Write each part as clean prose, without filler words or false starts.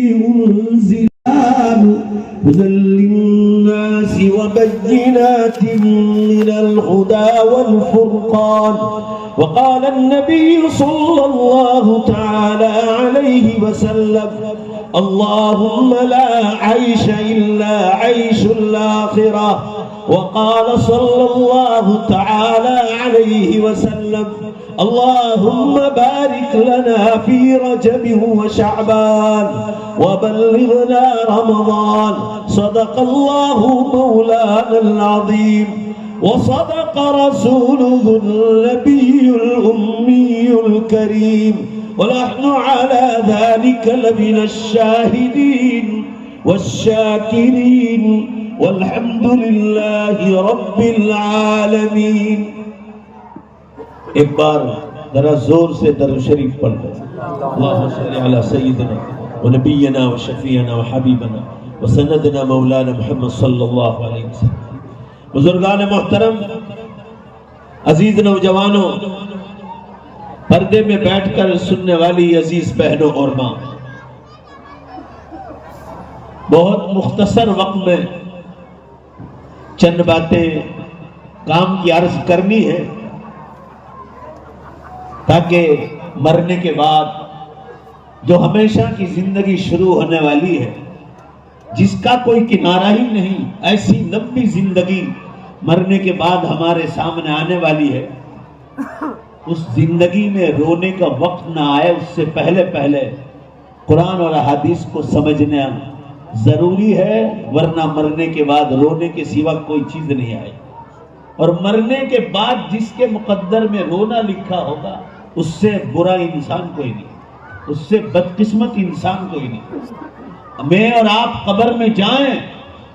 أنزل هدى للناس وبينات من الهدى والفرقان. وقال النبي صلى الله تعالى عليه وسلم: اللهم لا عيش إلا عيش الآخرة. وقال صلى الله تعالى عليه وسلم: اللهم بارك لنا في رجب وشعبان وبلغنا رمضان. صدق الله مولانا العظيم وصدق رسوله النبي الأمي الكريم، ونحن على ذلك لمن الشاهدين والشاكرين والحمد لله رب العالمین. ایک بار ذرا زور سے درود شریف پڑھ لیں. اللہم صل علی سیدنا و نبینا و شفیعنا و حبیبنا و سندنا مولانا محمد صلی اللہ علیہ وسلم. بزرگان محترم، عزیز نوجوانوں، پردے میں بیٹھ کر سننے والی عزیز بہنوں اور ماں، بہت مختصر وقت میں چند باتیں کام کی عرض کرنی ہے تاکہ مرنے کے بعد جو ہمیشہ کی زندگی شروع ہونے والی ہے، جس کا کوئی کنارہ ہی نہیں، ایسی لمبی زندگی مرنے کے بعد ہمارے سامنے آنے والی ہے، اس زندگی میں رونے کا وقت نہ آئے اس سے پہلے قرآن اور احادیث کو سمجھنا ضروری ہے، ورنہ مرنے کے بعد رونے کے سوا کوئی چیز نہیں آئے. اور مرنے کے بعد جس کے مقدر میں رونا لکھا ہوگا اس سے برا انسان کوئی نہیں، اس سے بدقسمت انسان کوئی نہیں. میں اور آپ قبر میں جائیں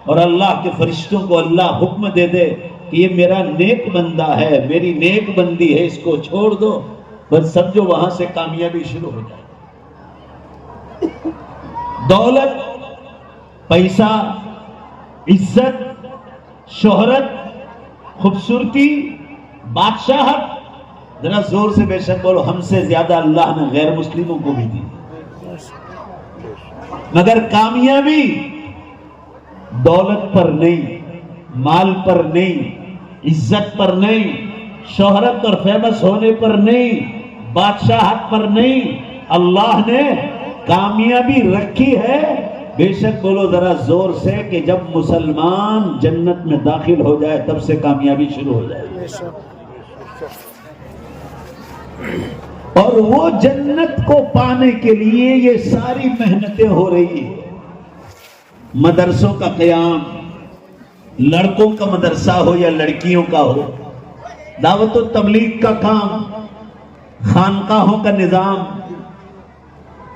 اور اللہ کے فرشتوں کو اللہ حکم دے دے کہ یہ میرا نیک بندہ ہے، میری نیک بندی ہے، اس کو چھوڑ دو، بس سمجھو وہاں سے کامیابی شروع ہو جائے. دولت، پیسہ، عزت، شہرت، خوبصورتی، بادشاہت، ذرا زور سے بے شک بولو، ہم سے زیادہ اللہ نے غیر مسلموں کو بھی دی. مگر کامیابی دولت پر نہیں، مال پر نہیں، عزت پر نہیں، شہرت اور فیمس ہونے پر نہیں، بادشاہت پر نہیں. اللہ نے کامیابی رکھی ہے. بے شک بولو ذرا زور سے کہ جب مسلمان جنت میں داخل ہو جائے تب سے کامیابی شروع ہو جائے. اور وہ جنت کو پانے کے لیے یہ ساری محنتیں ہو رہی ہیں. مدرسوں کا قیام، لڑکوں کا مدرسہ ہو یا لڑکیوں کا ہو، دعوت و تبلیغ کا کام، خانقاہوں کا نظام،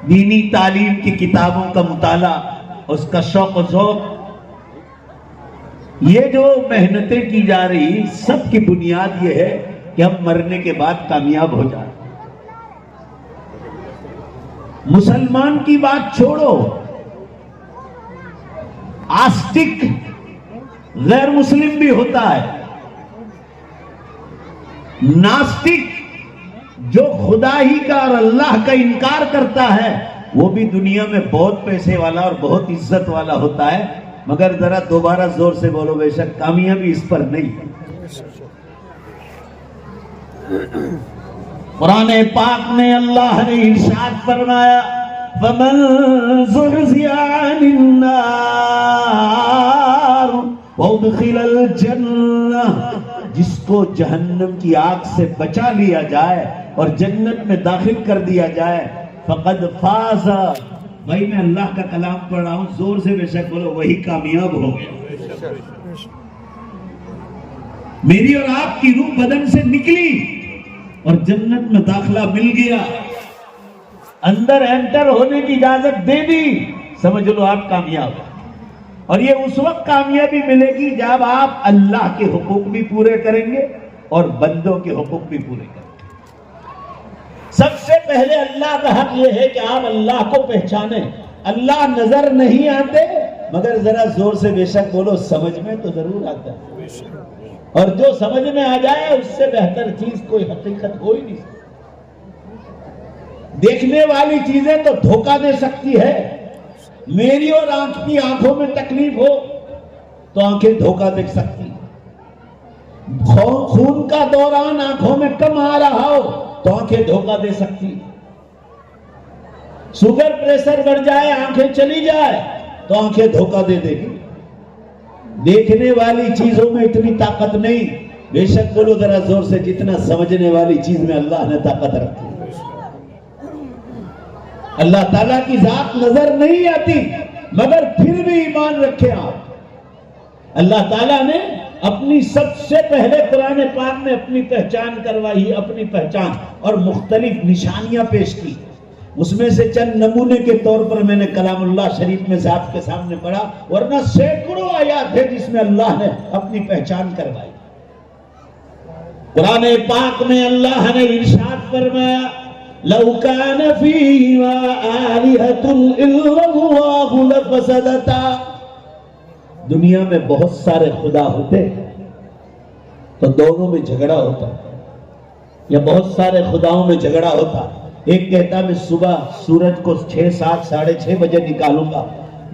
دینی تعلیم کی کتابوں کا مطالعہ، اس کا شوق و ذوق، یہ جو محنتیں کی جا رہی سب کی بنیاد یہ ہے کہ ہم مرنے کے بعد کامیاب ہو جائیں. مسلمان کی بات چھوڑو، آستک غیر مسلم بھی ہوتا ہے، ناستک جو خدا ہی کا اور اللہ کا انکار کرتا ہے وہ بھی دنیا میں بہت پیسے والا اور بہت عزت والا ہوتا ہے. مگر ذرا دوبارہ زور سے بولو بے شک کامیابی اس پر نہیں. قرآن پاک میں اللہ نے ارشاد فرمایا فَمَنْ زُحْزِحَ عَنِ النَّارِ وَأُدْخِلَ الْجَنَّةَ، جس کو جہنم کی آگ سے بچا لیا جائے اور جنت میں داخل کر دیا جائے فقد فاز. بھائی میں اللہ کا کلام پڑھ رہا ہوں، زور سے بے شک بولو، وہی کامیاب ہو گیا. میری اور آپ کی روح بدن سے نکلی اور جنت میں داخلہ مل گیا، اندر انٹر ہونے کی اجازت دے دی، سمجھ لو آپ کامیاب ہیں. اور یہ اس وقت کامیابی ملے گی جب آپ اللہ کے حقوق بھی پورے کریں گے اور بندوں کے حقوق بھی پورے کریں گے. سب سے پہلے اللہ کا حق یہ ہے کہ آپ اللہ کو پہچانیں. اللہ نظر نہیں آتے مگر ذرا زور سے بے شک بولو سمجھ میں تو ضرور آتا ہے، اور جو سمجھ میں آ جائے اس سے بہتر چیز کوئی حقیقت ہو ہی نہیں سکتی. دیکھنے والی چیزیں تو دھوکہ دے سکتی ہے میری اور آنکھ کی آنکھوں میں تکلیف ہو تو آنکھیں دھوکہ دیکھ سکتی، خون کا دوران آنکھوں میں کم آ رہا ہو تو آنکھیں دھوکہ دے سکتی، شوگر پریشر بڑھ جائے آنکھیں چلی جائے تو آنکھیں دھوکہ دے دے گی۔ دیکھنے والی چیزوں میں اتنی طاقت نہیں، بے شک بولو ذرا زور سے، جتنا سمجھنے والی چیز میں اللہ نے طاقت رکھی۔ اللہ تعالیٰ کی ذات نظر نہیں آتی مگر پھر بھی ایمان رکھے آپ۔ اللہ تعالیٰ نے اپنی سب سے پہلے قرآن پاک میں اپنی پہچان کروائی، اپنی پہچان اور مختلف نشانیاں پیش کی۔ اس میں سے چند نمونے کے طور پر میں نے کلام اللہ شریف میں سے آپ کے سامنے پڑھا، ورنہ سینکڑوں آیات ہے جس میں اللہ نے اپنی پہچان کروائی۔ قرآن پاک میں اللہ نے ارشاد فرمایا لَوْ كَانَ فِيهِمَا آلِهَةٌ إِلَّا اللَّهُ لَفَسَدَتَا، دنیا میں بہت سارے خدا ہوتے تو دونوں میں جھگڑا ہوتا، یا بہت سارے خداؤں میں جھگڑا ہوتا۔ ایک کہتا میں صبح سورج کو 6، 7، 6:30 بجے نکالوں گا،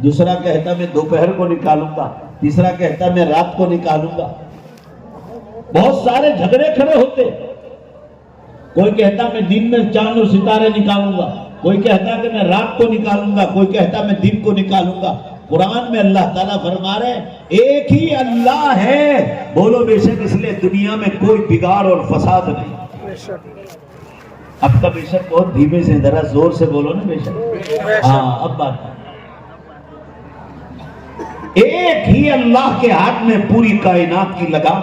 دوسرا کہتا میں دوپہر کو نکالوں گا، تیسرا کہتا میں رات کو نکالوں گا۔ بہت سارے جھگڑے کھڑے ہوتے، کوئی کہتا میں دن میں چاند اور ستارے نکالوں گا، کوئی کہتا کہ میں رات کو نکالوں گا، کوئی کہتا میں دن کو نکالوں گا۔ قرآن میں اللہ تعالیٰ فرما رہے ہیں ایک ہی اللہ ہے، بولو بے شک، اس لیے دنیا میں کوئی بگاڑ اور فساد نہیں۔ اب کا بے شک بہت دھیمے سے، ذرا زور سے بولو نا بے شک۔ ہاں اب بات، ایک ہی اللہ کے ہاتھ میں پوری کائنات کی لگام،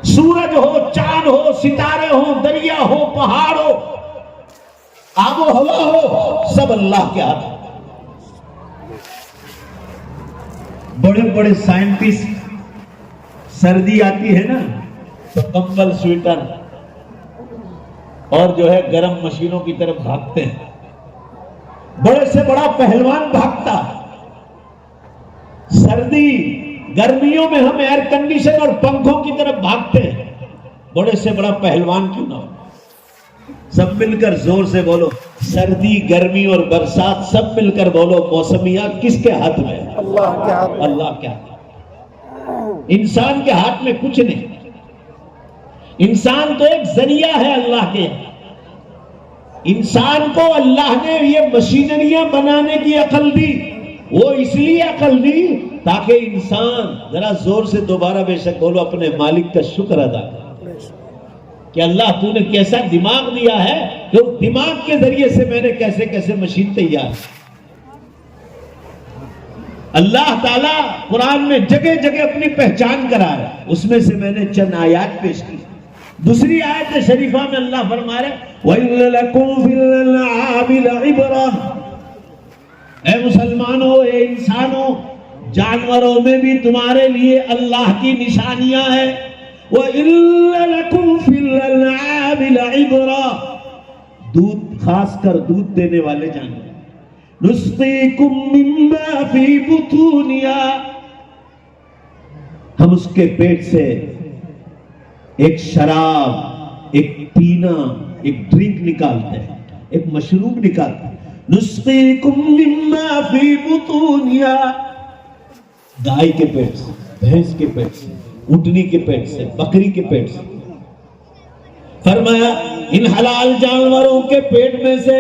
سورج ہو، چاند ہو، ستارے ہو، دریا ہو، پہاڑ ہو، آب و ہوا ہو، سب اللہ کے ہاتھ۔ بڑے بڑے سائنٹسٹ سردی آتی ہے نا تو کمبل، سویٹر اور جو ہے گرم مشینوں کی طرف بھاگتے ہیں۔ بڑے سے بڑا پہلوان بھاگتا، سردی گرمیوں میں ہم ایئر کنڈیشن اور پنکھوں کی طرف بھاگتے ہیں، بڑے سے بڑا پہلوان کیوں نہ ہو۔ سب مل کر زور سے بولو، سردی، گرمی اور برسات سب مل کر بولو، موسمیات کس کے ہاتھ میں؟ اللہ کے ہاتھ میں۔ اللہ کے ہاتھ میں، انسان کے ہاتھ میں کچھ نہیں۔ انسان تو ایک ذریعہ ہے اللہ کے۔ انسان کو اللہ نے یہ مشینریاں بنانے کی عقل دی، وہ اس لیے عقل دی تاکہ انسان، ذرا زور سے دوبارہ بے شک بولو، اپنے مالک کا شکر ادا کرے کہ اللہ تو نے کیسا دماغ دیا ہے کہ اس دماغ کے ذریعے سے میں نے کیسے کیسے مشین تیار۔ اللہ تعالیٰ قرآن میں جگہ جگہ اپنی پہچان کرا رہا ہے، اس میں سے میں نے چند آیات پیش کی۔ دوسری آیت شریفہ میں اللہ فرما رہے وَإِنَّ لَكُمْ فِي الْأَنْعَامِ لَعِبْرَةً، اے مسلمانوں، اے انسانوں، جانوروں میں بھی تمہارے لیے اللہ کی نشانیاں ہیں۔ وَإِنَّ لَكُمْ فِي الْأَنْعَامِ لَعِبْرَةً، دودھ، خاص کر دودھ دینے والے جانور، نُسْقِيكُم مِّمَّا فِي بُطُونِهَا، ہم اس کے پیٹ سے ایک شراب، ایک پینا، ایک ڈرنک نکالتے ہیں، ایک مشروب نکالتے ہیں۔ نُسْقِيكُم مِّمَّا فِي بُطُونِهَا، گائے کے پیٹ سے، بھینس کے پیٹ سے، اونٹنی کے پیٹ سے، بکری کے پیٹ سے۔ فرمایا ان حلال جانوروں کے پیٹ میں سے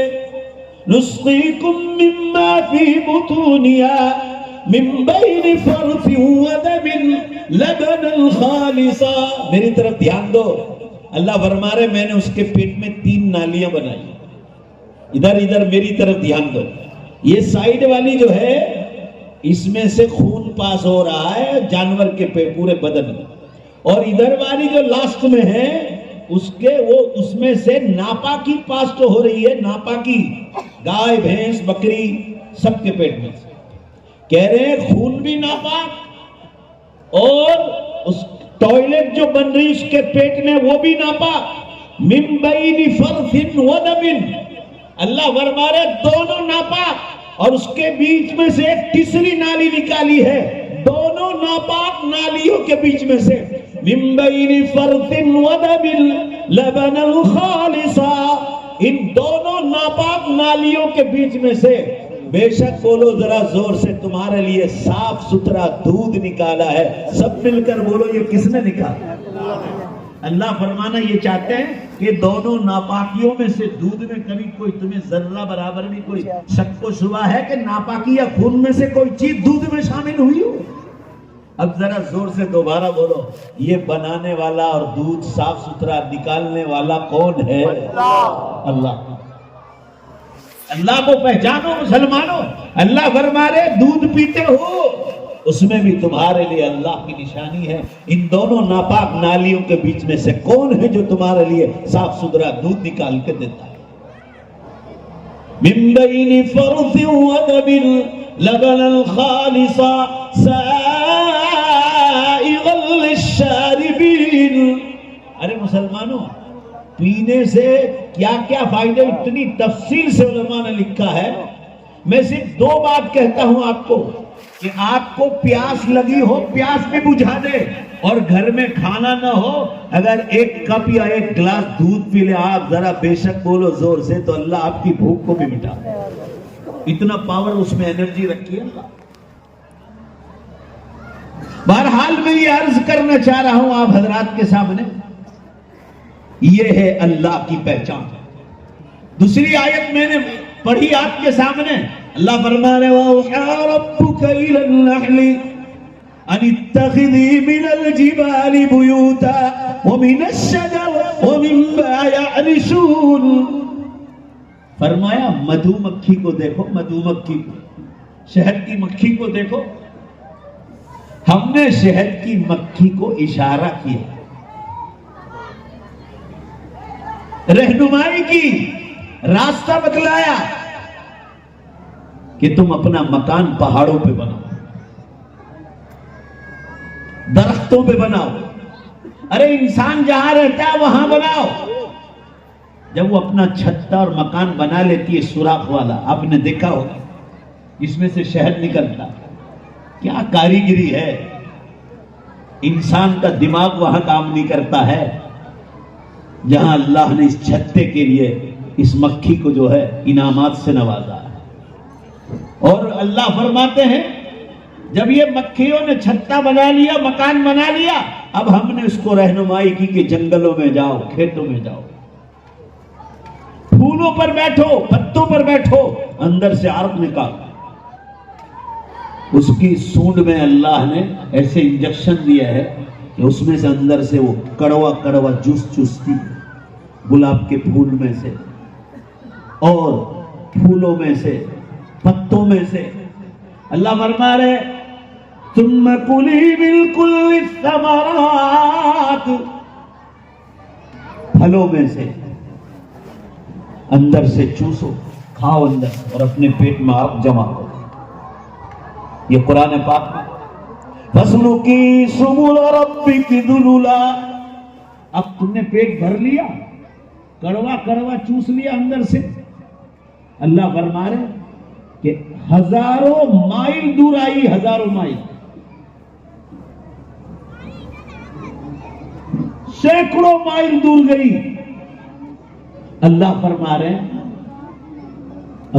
نسقیکم مما فی بطونہا من بین فرث ودم لبنا خالصا، میری طرف دھیان دو، اللہ فرما رہے میں نے اس کے پیٹ میں 3 نالیاں بنائی، ادھر ادھر میری طرف دھیان دو۔ یہ سائیڈ والی جو ہے اس میں سے خون پاس ہو رہا ہے جانور کے پورے بدن میں، اور ادھر والی جو لاسٹ میں ہے اس میں سے ناپاکی پاس تو ہو رہی ہے، ناپاکی، گائے، بھینس، بکری سب کے پیٹ میں سے، کہہ رہے ہیں خون بھی ناپاک اور اس ٹوائلٹ جو بن رہی اس کے پیٹ میں وہ بھی ناپاک، من بین فرث ودم، اللہ فرما رہے دونوں ناپاک، اور اس کے بیچ میں سے ایک تیسری نالی نکالی ہے، دونوں ناپاک نالیوں کے بیچ میں سے من بین فرث ودم لبنا خالصا، ان دونوں ناپاک نالیوں کے بیچ میں سے بے شک بولو ذرا زور سے، تمہارے لیے صاف ستھرا دودھ نکالا ہے. سب مل کر بولو یہ کس نے نکالا؟ اللہ فرمانا یہ چاہتے ہیں کہ دونوں ناپاکیوں میں سے دودھ میں کبھی کوئی تمہیں ذرہ برابر بھی کوئی شک و شبہ ہے کہ ناپاکی یا خون میں سے کوئی چیز دودھ میں شامل ہوئی ہو؟ اب ذرا زور سے دوبارہ بولو، یہ بنانے والا اور دودھ صاف ستھرا نکالنے والا کون ہے؟ اللہ. اللہ کو پہچانو مسلمانوں. اللہ فرما رہے دودھ پیتے ہو، اس میں بھی تمہارے لیے اللہ کی نشانی ہے. ان دونوں ناپاک نالیوں کے بیچ میں سے کون ہے جو تمہارے لیے صاف ستھرا دودھ نکال کے دیتا ہے؟ من بین فرث ودم لبنا خالصا سائغا للشاربین. ارے مسلمانوں، پینے سے کیا کیا فائدے اتنی تفصیل سے علماء نے لکھا ہے. میں صرف دو بات کہتا ہوں آپ کو کہ آپ کو پیاس لگی ہو، پیاس بھی بجھا دے، اور گھر میں کھانا نہ ہو، اگر ایک کپ یا ایک گلاس دودھ پی لے آپ، ذرا بے شک بولو زور سے، تو اللہ آپ کی بھوک کو بھی مٹا دے. اتنا پاور اس میں انرجی رکھی ہے اللہ. بہرحال میں یہ عرض کرنا چاہ رہا ہوں آپ حضرات کے سامنے، یہ ہے اللہ کی پہچان. دوسری آیت میں نے پڑھی آپ کے سامنے، اللہ فرما رہے وَأَوْحَىٰ رَبُّكَ إِلَى النَّحْلِ أَنِ اتَّخِذِي مِنَ الْجِبَالِ بُيُوتًا وَمِنَ الشَّجَرِ وَمِمَّا يَعْرِشُونَ. فرمایا مدھو مکھی کو دیکھو، مدھو مکھی کو، شہد کی مکھی کو دیکھو. ہم نے شہد کی مکھی کو اشارہ کیا، رہنمائی کی، راستہ بتلایا کہ تم اپنا مکان پہاڑوں پہ بناؤ، درختوں پہ بناؤ. ارے انسان جہاں رہتا ہے وہاں بناؤ. جب وہ اپنا چھتا اور مکان بنا لیتی ہے سوراخ والا، آپ نے دیکھا ہوگا، اس میں سے شہد نکلتا، کیا کاریگری ہے. انسان کا دماغ وہاں کام نہیں کرتا ہے جہاں اللہ نے اس چھتے کے لیے اس مکھی کو جو ہے انعامات سے نوازا ہے. اور اللہ فرماتے ہیں جب یہ مکھیوں نے چھتا بنا لیا، مکان بنا لیا، اب ہم نے اس کو رہنمائی کی کہ جنگلوں میں جاؤ، کھیتوں میں جاؤ، پھولوں پر بیٹھو، پتوں پر بیٹھو، اندر سے عرق نکالو. اس کی سونڈ میں اللہ نے ایسے انجیکشن دیا ہے کہ اس میں سے اندر سے وہ کڑوا کڑوا جوس چوستی ہے، گلاب کے پھول میں سے اور پھولوں میں سے، پتوں میں سے. اللہ فرما رہے ثم کلی من کل الثمرات، پھلوں میں سے اندر سے چوسو، کھاؤ اندر، اور اپنے پیٹ میں آپ جمع کرو. یہ قرآن پاک میں فَاسْلُكِي سُبُلَ رَبِّكِ ذُلُلًا. اب تم نے پیٹ بھر لیا، کڑوا کڑوا چوس لیا اندر سے. اللہ فرما رہے کہ ہزاروں مائل دور آئی، ہزاروں مائل، سینکڑوں مائل دور گئی. اللہ فرما رہے ہیں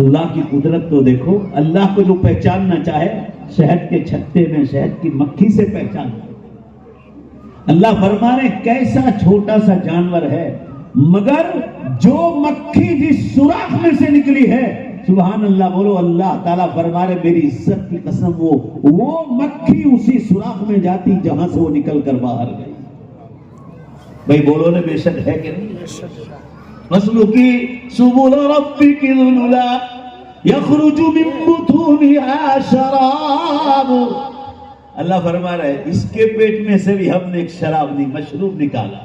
اللہ کی قدرت تو دیکھو. اللہ کو جو پہچاننا چاہے شہد کے چھتے میں شہد کی مکھی سے پہچاننا. اللہ فرما رہے کیسا چھوٹا سا جانور ہے، مگر جو مکھی جس سوراخ میں سے نکلی ہے، سبحان اللہ بولو. اللہ تعالیٰ فرما رہے میری عزت کی قسم وہ مکھی اسی سوراخ میں جاتی جہاں سے وہ نکل کر باہر گئی. بھائی بولو نے بے شک ہے کہ نہیں؟ فَاسْلُكِي سُبُلَ رَبِّكِ ذُلُلًا يَخْرُجُ مِن بُطُونِهَا شَرَابٌ. اللہ فرما رہا ہے اس کے پیٹ میں سے بھی ہم نے ایک شراب نہیں، مشروب نکالا.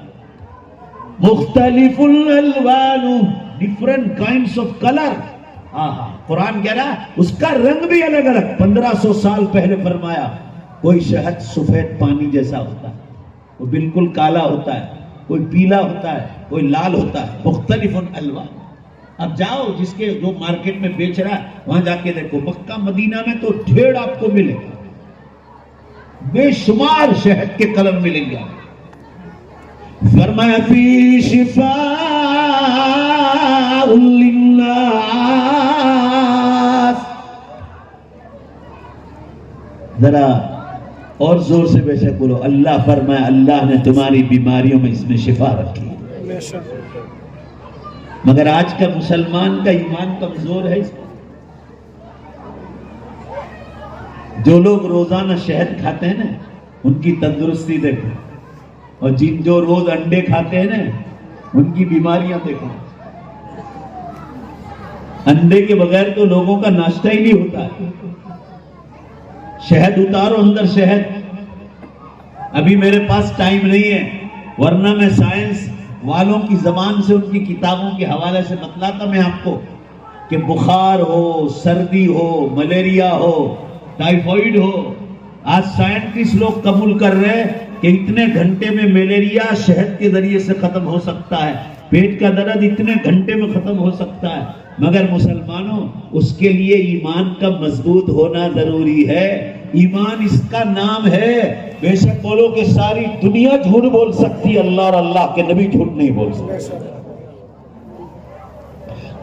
مختلف الالوان، ڈفرنٹ کائنڈس آف کلر. قرآن کہہ رہا ہے اس کا رنگ بھی الگ الگ. 1500 سال پہلے فرمایا کوئی شہد سفید پانی جیسا ہوتا ہے، وہ بالکل کالا ہوتا ہے، کوئی پیلا ہوتا ہے، کوئی لال ہوتا ہے. مختلف الالوان. اب جاؤ جس کے جو مارکیٹ میں بیچ رہا ہے وہاں جا کے دیکھو، مکہ مدینہ میں تو ڈھیر آپ کو ملے گا، بے شمار شہد کے کلر ملیں گے. فرمایا فی شفاء للناس، ذرا اور زور سے بے شک بولو اللہ فرمائے اللہ نے تمہاری بیماریوں میں اس میں شفا رکھی ہے. مگر آج کا مسلمان کا ایمان کمزور ہے. جو لوگ روزانہ شہد کھاتے ہیں نا ان کی تندرستی دیکھو، اور جو روز انڈے کھاتے ہیں نا ان کی بیماریاں دیکھو. انڈے کے بغیر تو لوگوں کا ناشتہ ہی نہیں ہوتا ہے. شہد اتارو اندر شہد. ابھی میرے پاس ٹائم نہیں ہے ورنہ میں سائنس والوں کی زبان سے ان کی کتابوں کے حوالے سے بتلاتا میں آپ کو کہ بخار ہو، سردی ہو، ملیریا ہو، ٹائیفائیڈ ہو، آج سائنٹسٹ لوگ قبول کر رہے ہیں کہ اتنے گھنٹے میں ملیریا شہد کے ذریعے سے ختم ہو سکتا ہے، پیٹ کا درد اتنے گھنٹے میں ختم ہو سکتا ہے. مگر مسلمانوں اس کے لیے ایمان کا مضبوط ہونا ضروری ہے. ایمان اس کا نام ہے. بے شک بولو کہ ساری دنیا جھوٹ بول سکتی، اللہ اور اللہ کے نبی جھوٹ نہیں بول سکتے.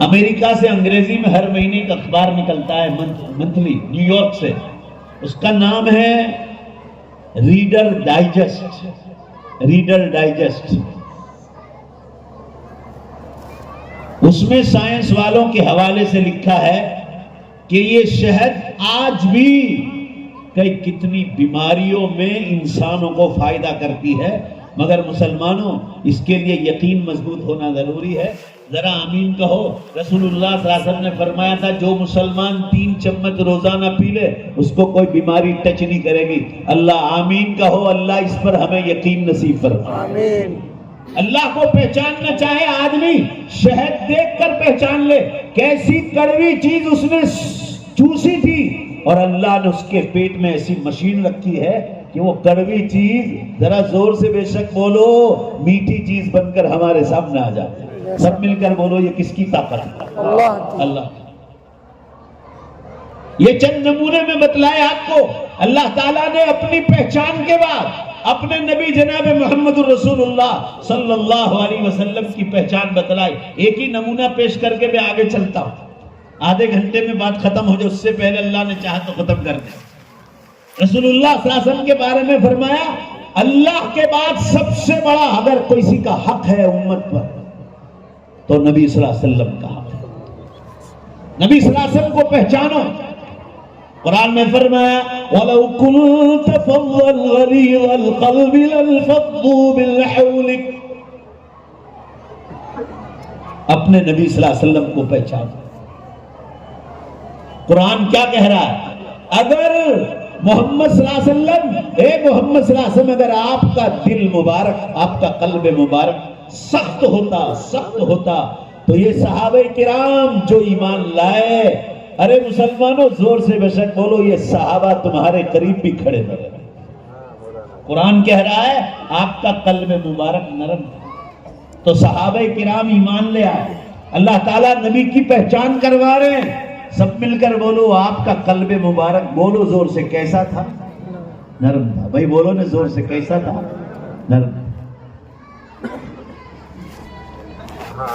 امریکہ سے انگریزی میں ہر مہینے کا اخبار نکلتا ہے منتھلی، نیو یارک سے. اس کا نام ہے ریڈر ڈائجسٹ. Reader digest. اس میں سائنس والوں کے حوالے سے لکھا ہے کہ یہ شہد آج بھی کتنی بیماریوں میں انسانوں کو فائدہ کرتی ہے. مگر مسلمانوں اس کے لیے یقین مضبوط ہونا ضروری ہے. ذرا آمین کہو. رسول اللہ صلی اللہ علیہ وسلم نے فرمایا تھا جو مسلمان 3 چمچ روزانہ پی لے اس کو کوئی بیماری ٹچ نہیں کرے گی. اللہ آمین کہو. اللہ اس پر ہمیں یقین نصیب فرمائے. آمین. اللہ کو پہچاننا چاہے آدمی شہد دیکھ کر پہچان لے کیسی کڑوی چیز اس نے چوسی تھی، اور اللہ نے اس کے پیٹ میں ایسی مشین رکھی ہے کہ وہ کڑوی چیز ذرا زور سے بے شک بولو میٹھی چیز بن کر ہمارے سامنے آ جاتی ہے. سب مل کر بولو یہ کس کی طاقت ہے؟ اللہ. یہ چند نمونے میں بتلائے آپ کو. اللہ تعالیٰ نے اپنی پہچان کے بعد اپنے نبی جناب محمد الرسول اللہ صلی اللہ علیہ وسلم کی پہچان بتلائی. ایک ہی نمونہ پیش کر کے میں آگے چلتا ہوں. آدھے گھنٹے میں بات ختم ہو جائے، اس سے پہلے اللہ نے چاہا تو ختم کر دیا. رسول اللہ صلی اللہ علیہ وسلم کے بارے میں فرمایا اللہ کے بعد سب سے بڑا اگر کسی کا حق ہے امت پر تو نبی صلی اللہ علیہ وسلم کا حق ہے. نبی صلی اللہ علیہ وسلم کو پہچانو. قرآن میں فرمایا وَلَوْ كُنْتَ فَظًّا غَلِيظَ الْقَلْبِ لَانفَضُّوا مِنْ حَوْلِكَ. اپنے نبی صلی اللہ علیہ وسلم کو پہچانو. قرآن کیا کہہ رہا ہے؟ اگر محمد صلی اللہ علیہ وسلم، اے محمد صلی اللہ علیہ وسلم، اگر آپ کا دل مبارک، آپ کا قلب مبارک سخت ہوتا تو یہ صحابہ کرام جو ایمان لائے، ارے مسلمانوں زور سے بے شک بولو یہ صحابہ تمہارے قریب بھی کھڑے نہ رہے. قرآن کہہ رہا ہے آپ کا قلب مبارک نرم تو صحابہ کرام ایمان لے آئے. اللہ تعالیٰ نبی کی پہچان کروا رہے ہیں. سب مل کر بولو آپ کا قلب مبارک، بولو زور سے، کیسا تھا؟ نرم تھا. بھائی بولو نا زور سے، کیسا تھا؟ نرم.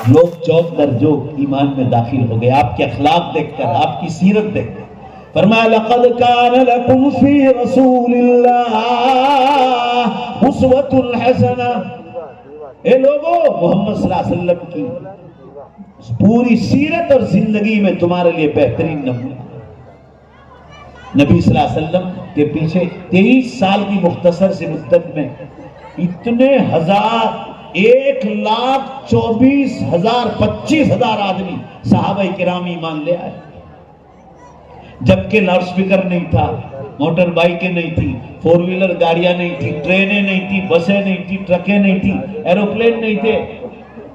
لوگ چوک در جو ایمان میں داخل ہو گئے آپ کے اخلاق دیکھ کر، آپ کی سیرت دیکھ کر. فرمایا لقد کان لکم فی رسول اللہ اسوۃ حسنہ. اے لوگوں محمد صلی اللہ علیہ وسلم کی پوری سیرت اور زندگی میں تمہارے لیے بہترین نمونہ. نبی صلی اللہ علیہ وسلم کے پیچھے 23 سال کی مختصر سی مدت میں اتنے ہزار، 1,24,000 25,000 آدمی صحابہ کرام ایمان لے آئے. جبکہ لاؤڈ سپیکر نہیں تھا، موٹر بائکیں نہیں تھی، 4 ویلر گاڑیاں نہیں تھی، ٹرینیں نہیں تھی، بسیں نہیں تھی، ٹرکیں نہیں تھی، ایروپلین نہیں تھے،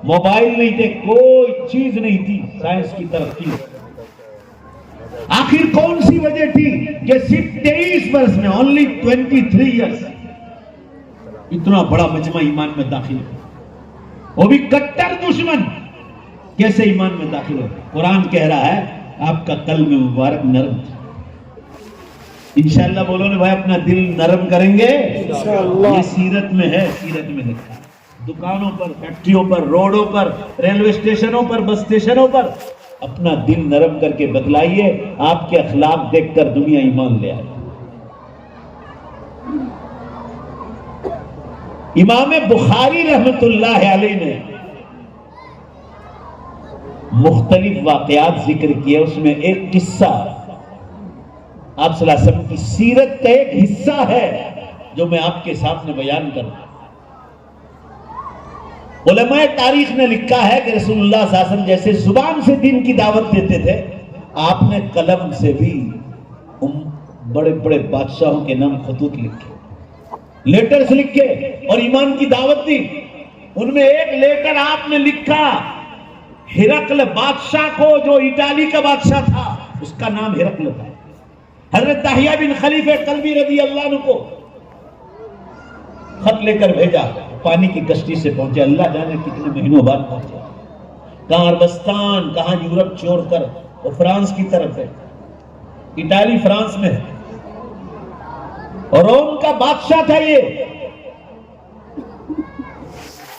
موبائل نہیں تھے، کوئی چیز نہیں تھی. سائنس کی ترقی. آخر کون سی وجہ تھی کہ صرف 23 برس میں only 23 years اتنا بڑا مجمع ایمان میں داخل ہو؟ وہ بھی کٹر دشمن کیسے ایمان میں داخل ہو؟ قرآن کہہ رہا ہے آپ کا قلب مبارک نرم. انشاءاللہ بولو نا بھائی اپنا دل نرم کریں گے انشاءاللہ. یہ سیرت میں ہے، سیرت میں لکھا ہے. دکانوں پر، فیکٹریوں پر، روڈوں پر، ریلوے اسٹیشنوں پر، بس اسٹیشنوں پر اپنا دل نرم کر کے بدلائیے. آپ کے اخلاق دیکھ کر دنیا ایمان لے آئے. امام بخاری رحمت اللہ علیہ نے مختلف واقعات ذکر کیے، اس میں ایک قصہ آپ صلی اللہ علیہ وسلم کی سیرت کا ایک حصہ ہے جو میں آپ کے سامنے بیان کروں۔ علماء تاریخ نے لکھا ہے کہ رسول اللہ صلی اللہ علیہ وسلم جیسے زبان سے دین کی دعوت دیتے تھے، آپ نے قلم سے بھی بڑے بڑے بادشاہوں کے نام خطوط لکھے، لیٹرز لکھے اور ایمان کی دعوت دی۔ ان میں ایک لیٹر آپ نے لکھا ہرقل بادشاہ کو، جو اٹالی کا بادشاہ تھا، اس کا نام ہرقل تھا۔ حضرت دحیہ بن خلیفہ قلبی رضی اللہ عنہ کو خط لے کر بھیجا، پانی کی کشتی سے پہنچے، اللہ جانے کتنے مہینوں بعد پہنچے، کہاں عربستان، کہاں یورپ چھوڑ کر وہ فرانس کی طرف ہے، اٹالی فرانس میں ہے، اور روم کا بادشاہ تھا یہ۔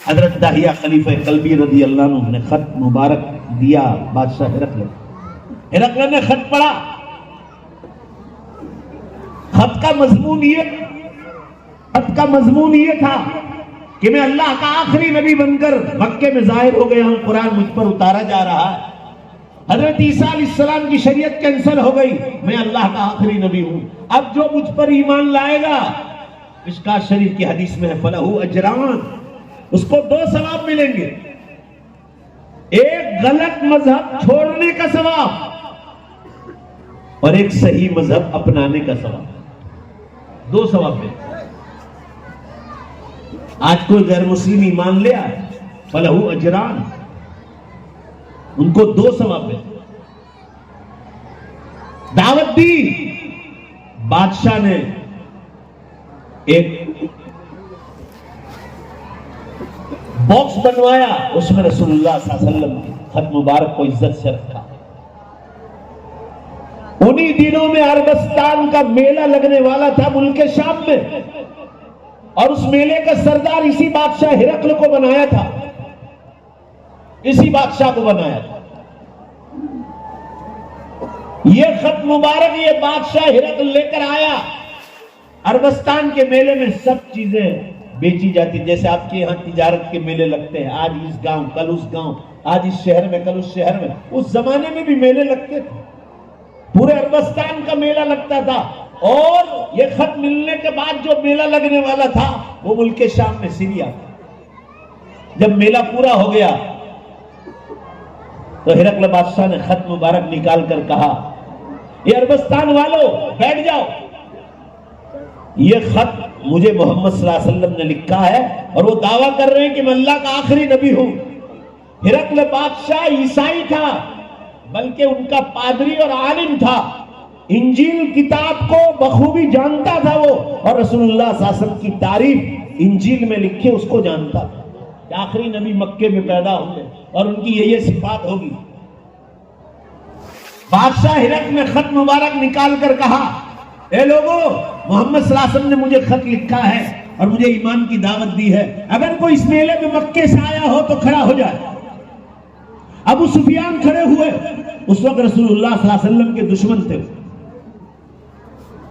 حضرت دحیہ خلیفہ قلبی رضی اللہ عنہ نے خط مبارک دیا بادشاہ ہرقل۔ ہرقل نے خط پڑھا، خط کا مضمون یہ تھا کہ میں اللہ کا آخری نبی بن کر مکے میں ظاہر ہو گیا ہوں، قرآن مجھ پر اتارا جا رہا ہے، حضرت عیسیٰ علیہ السلام کی شریعت کینسل ہو گئی، میں اللہ کا آخری نبی ہوں، اب جو مجھ پر ایمان لائے گا، مشکوٰۃ شریف کی حدیث میں ہے فَلَهُ اجران، اس کو 2 ثواب ملیں گے، ایک غلط مذہب چھوڑنے کا ثواب اور ایک صحیح مذہب اپنانے کا ثواب، 2 ثواب ملیں۔ آج کوئی غیر مسلم ایمان لے آئے، فَلَهُ اجران، ان کو 2 ثواب ملیں۔ دعوت دی، بادشاہ نے ایک باکس بنوایا، اس میں رسول اللہ صلی اللہ علیہ وسلم کی خط مبارک کو عزت سے رکھا۔ انہی دنوں میں عربستان کا میلہ لگنے والا تھا ملک شام میں، اور اس میلے کا سردار اسی بادشاہ ہرقل کو بنایا تھا، اسی بادشاہ کو بنایا تھا۔ یہ خط مبارک یہ بادشاہ ہرقل لے کر آیا۔ عربستان کے میلے میں سب چیزیں بیچی جاتی، جیسے آپ کے یہاں تجارت کے میلے لگتے ہیں، آج اس گاؤں کل اس گاؤں، آج اس شہر میں کل اس شہر میں، اس زمانے میں بھی میلے لگتے تھے، پورے عربستان کا میلہ لگتا تھا۔ اور یہ خط ملنے کے بعد جو میلہ لگنے والا تھا وہ ملک شام میں سیریا تھا۔ جب میلہ پورا ہو گیا تو ہرقل بادشاہ نے خط مبارک نکال کر کہا، یہ عربستان والوں بیٹھ جاؤ، یہ خط مجھے محمد صلی اللہ علیہ وسلم نے لکھا ہے، اور وہ دعویٰ کر رہے ہیں کہ میں اللہ کا آخری نبی ہوں۔ ہرقل بادشاہ عیسائی تھا، بلکہ ان کا پادری اور عالم تھا، انجیل کتاب کو بخوبی جانتا تھا وہ، اور رسول اللہ صلی اللہ علیہ وسلم کی تعریف انجیل میں لکھے اس کو جانتا تھا کہ آخری نبی مکے میں پیدا ہوئے اور ان کی یہ صفات ہوگی۔ بادشاہ ہرقل نے خط مبارک نکال کر کہا، اے لوگو، محمد صلی اللہ علیہ وسلم نے مجھے خط لکھا ہے اور مجھے ایمان کی دعوت دی ہے، اگر کوئی اس میلے میں مکے سے آیا ہو تو کھڑا ہو جائے۔ ابو سفیان کھڑے ہوئے، اس وقت رسول اللہ صلی اللہ علیہ وسلم کے دشمن تھے،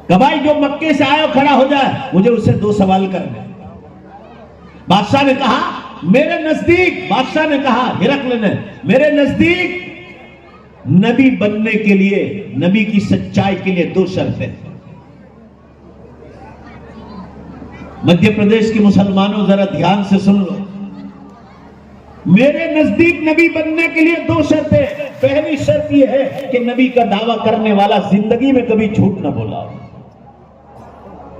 کہ بھائی جو مکے سے آیا کھڑا ہو جائے، مجھے اسے 2 سوال کرنے۔ بادشاہ نے کہا میرے نزدیک، بادشاہ نے کہا ہرقل نے، میرے نزدیک نبی بننے کے لیے، نبی کی سچائی کے لیے 2 شرطیں۔ مدھیہ پردیش کے مسلمانوں ذرا دھیان سے سن لو، میرے نزدیک نبی بننے کے لیے 2 شرطیں۔ پہلی شرط یہ ہے کہ نبی کا دعویٰ کرنے والا زندگی میں کبھی جھوٹ نہ بولا ہو۔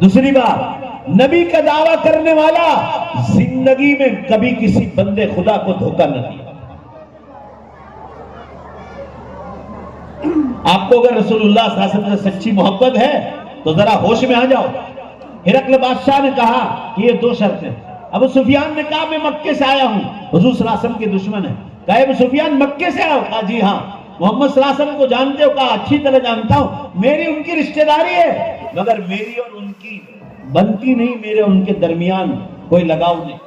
دوسری بات، نبی کا دعویٰ کرنے والا زندگی میں کبھی کسی بندے خدا کو دھوکہ نہ دیا۔ آپ کو اگر رسول اللہ صلی اللہ علیہ وسلم سے سچی محبت ہے تو ذرا ہوش میں آ جاؤ۔ ہرقل بادشاہ نے کہا کہ یہ 2 شرطیں۔ ابو سفیان نے کہا میں مکے سے آیا ہوں، حضور صلی اللہ علیہ وسلم کے دشمن ہے۔ کہا ابو سفیان مکے سے آیا؟ کہا جی ہاں۔ محمد صلی اللہ علیہ وسلم کو جانتے ہو؟ کہا اچھی طرح جانتا ہوں، میری ان کی رشتہ داری ہے، مگر میری اور ان کی بنتی نہیں، میرے ان کے درمیان کوئی لگاؤ نہیں۔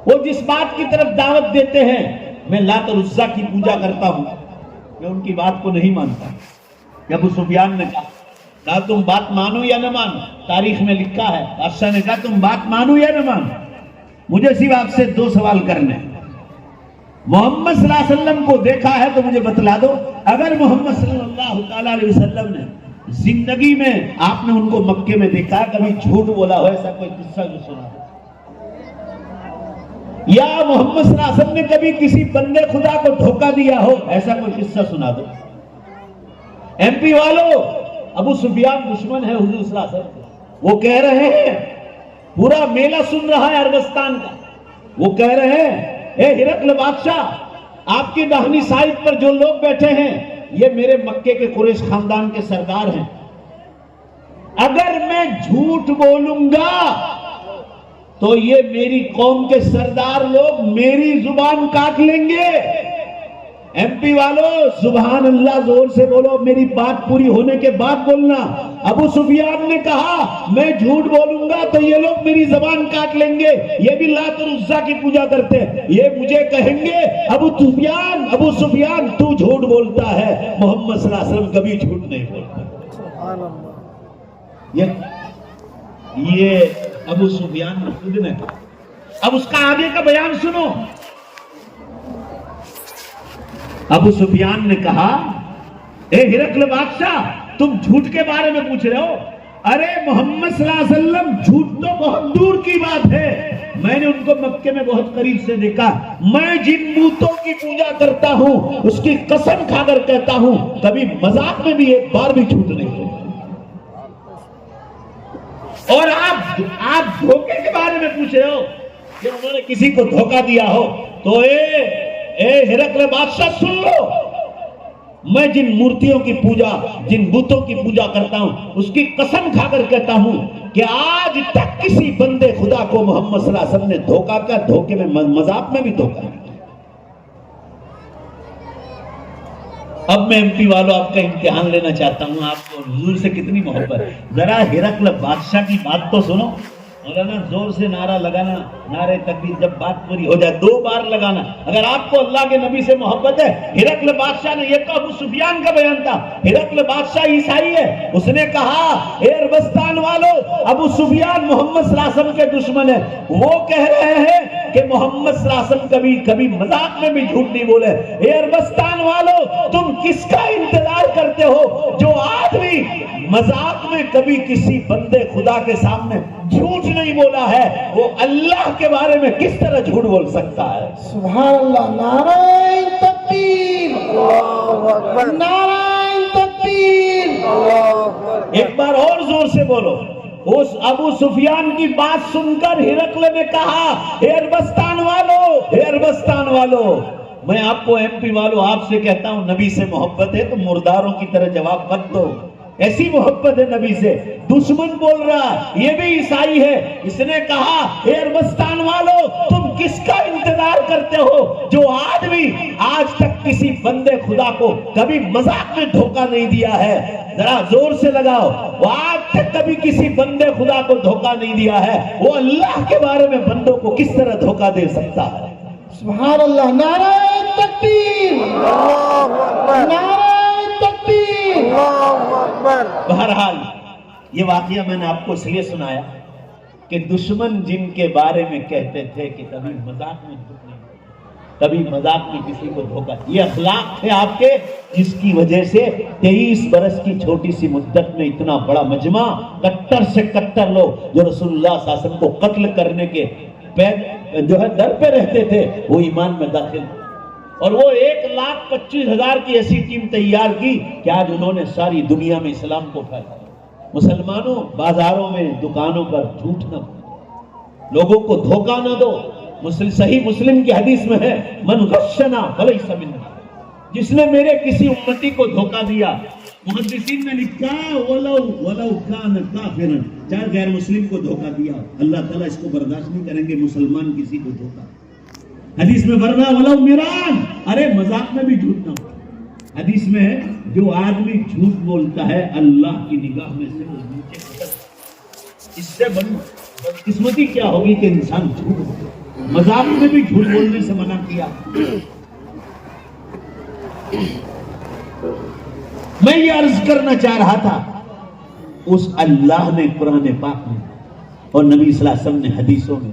وہ جس بات کی طرف دعوت دیتے ہیں، میں لات اور عزا کی پوجا کرتا ہوں، میں ان کی بات کو نہیں مانتا۔ ابو سفیان نے کہا تم بات مانو یا نہ مانو، تاریخ میں لکھا ہے، بادشاہ نے کہا تم بات مانو یا نہ مانو، مجھے صرف آپ سے 2 سوال کرنے ہیں. محمد صلی اللہ علیہ وسلم کو دیکھا ہے تو مجھے بتلا دو. اگر محمد صلی اللہ تعالی علیہ وسلم نے زندگی میں آپ نے ان کو مکے میں دیکھا, کبھی جھوٹ بولا ہو, ایسا کوئی قصہ جو سنا دو. یا محمد صلی اللہ علیہ وسلم نے کبھی کسی بندے خدا کو دھوکہ دیا ہو, ایسا کوئی قصہ سنا دو. ایم پی والوں, ابو سفیان دشمن ہے حضور صلی اللہ علیہ وسلم. وہ کہہ رہے ہیں, پورا میلہ سن رہا ہے عربستان کا, وہ کہہ رہے ہیں اے ہرقل بادشاہ, آپ کی داہنی سائڈ پر جو لوگ بیٹھے ہیں یہ میرے مکے کے قریش خاندان کے سردار ہیں. اگر میں جھوٹ بولوں گا تو یہ میری قوم کے سردار لوگ میری زبان کاٹ لیں گے. ایم پی والوں سبحان اللہ زور سے بولو, میری بات پوری ہونے کے بعد بولنا. ابو سفیان نے کہا میں جھوٹ بولوں گا تو یہ لوگ میری زبان کاٹ لیں گے, یہ بھی لات اور عزا کی پوجا کرتے ہیں, یہ مجھے کہیں گے ابو سفیان تو جھوٹ بولتا ہے, محمد صلی اللہ علیہ وسلم کبھی جھوٹ نہیں بولتا. یہ ابو سفیان نے خود نے کہا. اب اس کا آگے کا بیان سنو. ابو سفیان نے کہا اے ہرقل بادشاہ, تم جھوٹ کے بارے میں پوچھ رہے ہو. ارے محمد صلی اللہ علیہ وسلم, جھوٹ تو بہت دور کی بات ہے, میں نے ان کو مکے میں بہت قریب سے دیکھا. میں جن بتوں کی پوجا کرتا ہوں اس کی قسم کھا کر کہتا ہوں کبھی مذاق میں بھی ایک بار بھی جھوٹ نہیں بولتا. اور آپ دھوکے کے بارے میں پوچھ رہے ہو کہ انہوں نے کسی کو دھوکہ دیا ہو, تو اے ہرقل بادشاہ سن لو, میں جن مورتیوں کی پوجا, جن بتوں کی پوجا کرتا ہوں اس کی قسم کھا کر کہتا ہوں کہ آج تک کسی بندے خدا کو محمد صلی اللہ علیہ وسلم نے دھوکہ کیا, دھوکے میں مذاق میں بھی دھوکہ نہیں. اب میں ایم پی والوں آپ کا امتحان لینا چاہتا ہوں, آپ کو حضور سے کتنی محبت ہے. ذرا ہرقل بادشاہ کی بات تو سنو. مولانا زور سے نعرہ لگانا, نعرے تکبیر جب بات پوری ہو جائے 2 بار لگانا. اگر آپ کو اللہ کے نبی سے محبت ہے, ہرقل بادشاہ نے, یہ تو ابو سفیان کا بیان تھا, ہرقل بادشاہ عیسائی ہے, اس نے کہا اے عربستان والوں, ابو سفیان محمد صلی اللہ علیہ وسلم کے دشمن ہے. وہ کہہ رہے ہیں کہ محمد صلی اللہ علیہ وسلم کبھی مذاق میں بھی جھوٹ نہیں بولے. اے عربستان والوں, تم کس کا انتظار کرتے ہو جو آدمی مذاق میں کبھی کسی بندے خدا کے سامنے جھوٹ نہیں بولا ہے, وہ اللہ کے بارے میں کس طرح جھوٹ بول سکتا ہے؟ سبحان اللہ. نعرہ تکبیر, اللہ اکبر, نعرہ تکبیر, اللہ اکبر. ایک بار اور زور سے بولو. اس ابو سفیان کی بات سن کر ہرقل نے کہا اے عربستان والو, میں آپ کو ایم پی والو آپ سے کہتا ہوں نبی سے محبت ہے تو مرداروں کی طرح جواب مت دو. ایسی محبت ہے نبی سے. دشمن بول رہا, یہ بھی عیسائی ہے, اس نے کہا اے عربستان والو, تم کس کا انتظار کرتے ہو جو آدمی آج تک کسی بندے خدا کو کبھی مذاق میں دھوکہ نہیں دیا ہے. ذرا زور سے لگاؤ. وہ آج تک کبھی کسی بندے خدا کو دھوکہ نہیں دیا ہے, وہ اللہ کے بارے میں بندوں کو کس طرح دھوکہ دے سکتا ہے؟ سبحان اللہ. نعرہ تکبیر, اللہ اکبر, نعرہ تکبیر, اللہ اکبر. بہرحال یہ واقعہ میں نے آپ کو اس لیے سنایا کہ دشمن جن کے بارے میں کہتے تھے کہ کبھی مذاق میں جھوٹ نہیں, کبھی مذاق میں کسی کو دھوکہ, یہ اخلاق تھے آپ کے, جس کی وجہ سے 23 برس کی چھوٹی سی مدت میں اتنا بڑا مجمع, کٹر سے کٹر لوگ جو رسول اللہ صلی اللہ علیہ وسلم کو قتل کرنے کے جو ہے در پہ رہتے تھے, وہ ایمان میں داخل. اور وہ 1,25,000 کی ایسی ٹیم تیار کی کہ آج انہوں نے ساری دنیا میں اسلام کو پھیلایا. مسلمانوں, بازاروں میں, دکانوں پر جھوٹ نہ بولو, لوگوں کو دھوکہ نہ دو. صحیح مسلم کی حدیث میں ہے من غشنا فلیس منا, جس نے میرے کسی امتی کو دھوکہ دیا. محدثین نے لکھا ولو کان کافرا, چاہے غیر مسلم کو دھوکہ دیا, اللہ تعالیٰ اس کو برداشت نہیں کریں گے مسلمان کسی کو دھوکہ. حدیث میں فرمایا ولو مران, ارے مذاق میں بھی جھوٹ نہ ہو. حدیث میں ہے جو آدمی جھوٹ بولتا ہے اللہ کی نگاہ میں سے وہ نیچے اترتا ہے. اس سے بدقسمتی کیا ہوگی کہ انسان جھوٹ بولے. مذاق میں بھی جھوٹ بولنے سے منع کیا. میں یہ عرض کرنا چاہ رہا تھا, اس اللہ نے قرآن پاک میں اور نبی صلی اللہ علیہ وسلم نے حدیثوں میں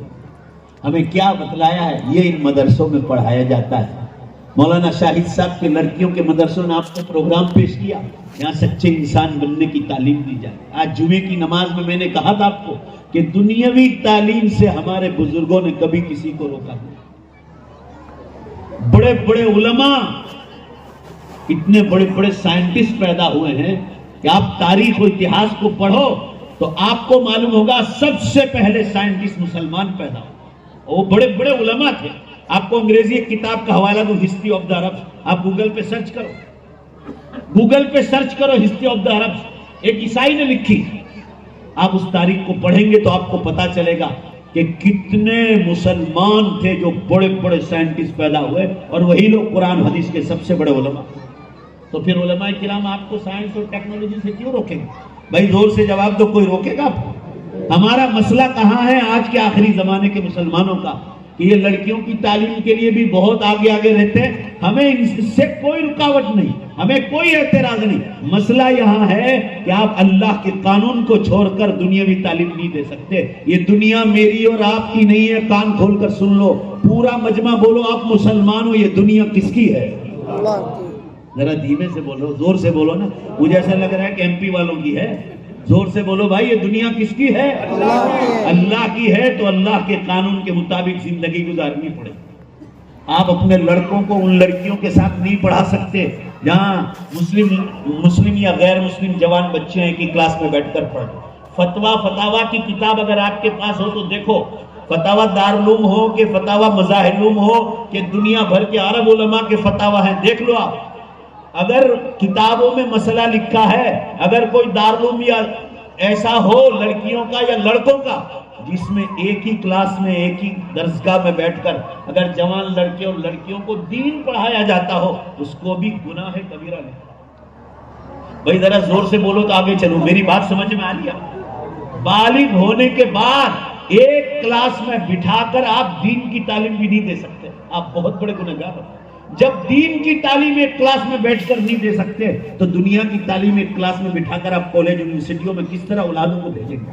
ہمیں کیا بتلایا ہے یہ ان مدرسوں میں پڑھایا جاتا ہے. مولانا شاہد صاحب کے لڑکیوں کے مدرسوں نے آپ کو پروگرام پیش کیا, یہاں سچے انسان بننے کی تعلیم دی جائے. آج جمعے کی نماز میں نے کہا تھا آپ کو کہ دنیاوی تعلیم سے ہمارے بزرگوں نے کبھی کسی کو روکا نہیں. بڑے بڑے علماء, اتنے بڑے بڑے سائنٹسٹ پیدا ہوئے ہیں کہ آپ تاریخ و اتہاس کو پڑھو تو آپ کو معلوم ہوگا سب سے پہلے سائنٹسٹ مسلمان پیدا ہوئے. وہ بڑے بڑے علماء تھے. آپ کو انگریزی ایک کتاب کا حوالہ دو, ہسٹری آف دا عرب. آپ گوگل پہ سرچ کرو, ہسٹری آف دا عرب, ایک عیسائی نے لکھی. آپ اس تاریخ کو پڑھیں گے تو آپ کو پتا چلے گا کہ کتنے مسلمان تھے جو بڑے بڑے سائنٹسٹ پیدا ہوئے, اور وہی لوگ قرآن حدیث کے سب سے بڑے علماء. تو پھر علماء کرام آپ کو سائنس اور ٹیکنالوجی سے کیوں روکیں گے؟ بھائی زور سے جواب دو, کوئی روکے گا آپ کو؟ ہمارا مسئلہ کہاں ہے آج کے آخری زمانے کے مسلمانوں کا کہ یہ لڑکیوں کی تعلیم کے لیے بھی بہت آگے آگے رہتے ہیں. ہمیں اس سے کوئی رکاوٹ نہیں, ہمیں کوئی اعتراض نہیں. مسئلہ یہاں ہے کہ آپ اللہ کے قانون کو چھوڑ کر دنیاوی تعلیم نہیں دے سکتے. یہ دنیا میری اور آپ کی نہیں ہے. کان کھول کر سن لو, پورا مجمع بولو آپ مسلمان ہو. یہ دنیا کس کی ہے؟ ذرا دھیمے سے بولو, زور سے بولو نا. مجھے ایسا لگ رہا ہے کہ ایم پی والوں کی ہے. زور سے بولو بھائی, یہ دنیا کس کی ہے؟ اللہ کی ہے. تو اللہ کے قانون کے مطابق زندگی گزارنی پڑے. آپ اپنے لڑکوں کو ان لڑکیوں کے ساتھ نہیں پڑھا سکتے جہاں مسلم یا غیر مسلم جوان بچے ہیں کہ کلاس میں بیٹھ کر پڑھ. فتاوا کی کتاب اگر آپ کے پاس ہو تو دیکھو, فتاوا دارالعلوم ہو کہ فتاوا مظاہرالعلوم ہو کہ دنیا بھر کے عرب علماء کے فتاوا ہیں, دیکھ لو آپ. اگر کتابوں میں مسئلہ لکھا ہے, اگر کوئی دارالعلوم یا ایسا ہو لڑکیوں کا یا لڑکوں کا جس میں ایک ہی کلاس میں ایک ہی درسگاہ میں بیٹھ کر اگر جوان لڑکے اور لڑکیوں کو دین پڑھایا جاتا ہو, اس کو بھی گناہ کبیرہ نہیں. بھائی ذرا زور سے بولو تو آگے چلو. میری بات سمجھ میں آ رہی ہے؟ بالغ ہونے کے بعد ایک کلاس میں بٹھا کر آپ دین کی تعلیم بھی نہیں دے سکتے. آپ بہت بڑے گنہگار ہو. جب دین کی تعلیم ایک کلاس میں بیٹھ کر نہیں دے سکتے تو دنیا کی تعلیم ایک کلاس میں بٹھا کر آپ کالج یونیورسٹیوں میں کس طرح اولادوں کو بھیجیں گے؟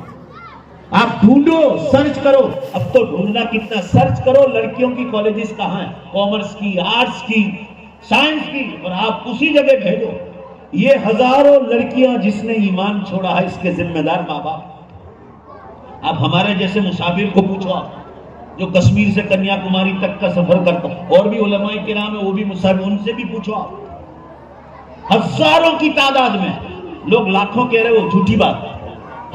آپ ڈھونڈو, سرچ کرو. اب تو ڈھونڈنا کتنا, سرچ کرو لڑکیوں کی کالجز کہاں ہیں, کامرس کی, آرٹس کی, سائنس کی, اور آپ اسی جگہ بھیجو. یہ ہزاروں لڑکیاں جس نے ایمان چھوڑا ہے, اس کے ذمہ دار ماں باپ. آپ ہمارے جیسے مسافر کو پوچھو, آپ جو کشمیر سے کنیا کماری تک کا سفر کرتا, اور بھی علماء کرام ہیں وہ بھی مسافر, ان سے بھی پوچھو آپ. ہزاروں کی تعداد میں, لوگ لاکھوں کہہ رہے, وہ جھوٹی بات.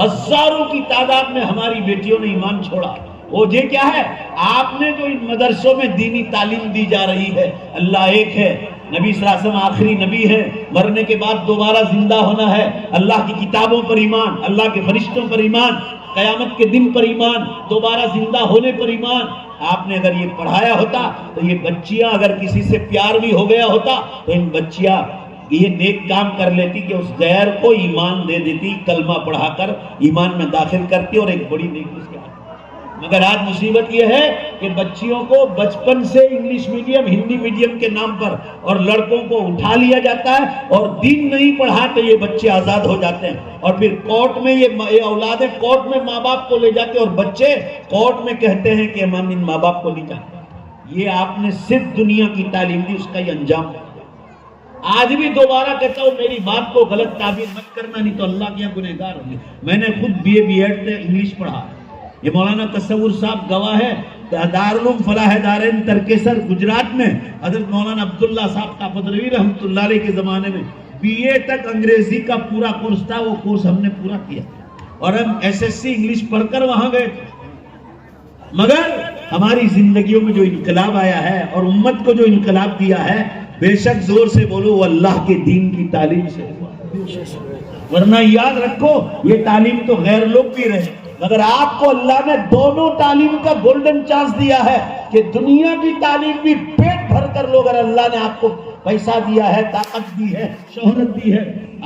ہزاروں کی تعداد میں ہماری بیٹیوں نے ایمان چھوڑا. وہ یہ کیا ہے؟ آپ نے جو ان مدرسوں میں دینی تعلیم دی جا رہی ہے, اللہ ایک ہے, نبی صلی اللہ علیہ وسلم آخری نبی ہے, مرنے کے بعد دوبارہ زندہ ہونا ہے, اللہ کی کتابوں پر ایمان, اللہ کے فرشتوں پر ایمان, قیامت کے دن پر ایمان, دوبارہ زندہ ہونے پر ایمان. آپ نے اگر یہ پڑھایا ہوتا تو یہ بچیاں اگر کسی سے پیار بھی ہو گیا ہوتا تو ان بچیاں یہ نیک کام کر لیتی کہ اس غیر کو ایمان دے دیتی, کلمہ پڑھا کر ایمان میں داخل کرتی, اور ایک بڑی نیکی اس کے ہاتھ. مگر آج مصیبت یہ ہے کہ بچیوں کو بچپن سے انگلش میڈیم, ہندی میڈیم کے نام پر اور لڑکوں کو اٹھا لیا جاتا ہے, اور دین نہیں پڑھا تو یہ بچے آزاد ہو جاتے ہیں, اور پھر کورٹ میں یہ اولادیں کورٹ میں ماں باپ کو لے جاتے, اور بچے کورٹ میں کہتے ہیں کہ ہم ان ماں باپ کو نہیں چاہتے. یہ آپ نے صرف دنیا کی تعلیم دی, اس کا یہ انجام ہے. آج بھی دوبارہ کہتا ہوں, میری بات کو غلط تعبیر مت کرنا, نہیں تو اللہ کے یہاں گنہگار ہوں گے. میں نے خود بی اے سے انگلش پڑھا. یہ مولانا تصور صاحب گواہ ہے. دارالعلوم فلاح دارین ترکیسر گجرات میں حضرت مولانا عبداللہ صاحب تاپدروی رحمۃ اللہ علیہ کے زمانے میں بی اے تک انگریزی کا پورا کورس تھا. وہ کورس ہم نے پورا کیا, اور ہم ایس ایس سی انگلش پڑھ کر وہاں گئے. مگر ہماری زندگیوں میں جو انقلاب آیا ہے اور امت کو جو انقلاب دیا ہے, بے شک زور سے بولو وہ اللہ کے دین کی تعلیم سے ہوا. ورنہ یاد رکھو یہ تعلیم تو غیر لوگ بھی رہے, مگر آپ کو اللہ نے دونوں تعلیم کا گولڈن چانس دیا ہے کہ دنیا کی تعلیم بھی پیٹ بھر کر لو. اگر اللہ نے آپ کو پیسہ دیا ہے, طاقت دی ہے, شہرت دی ہے,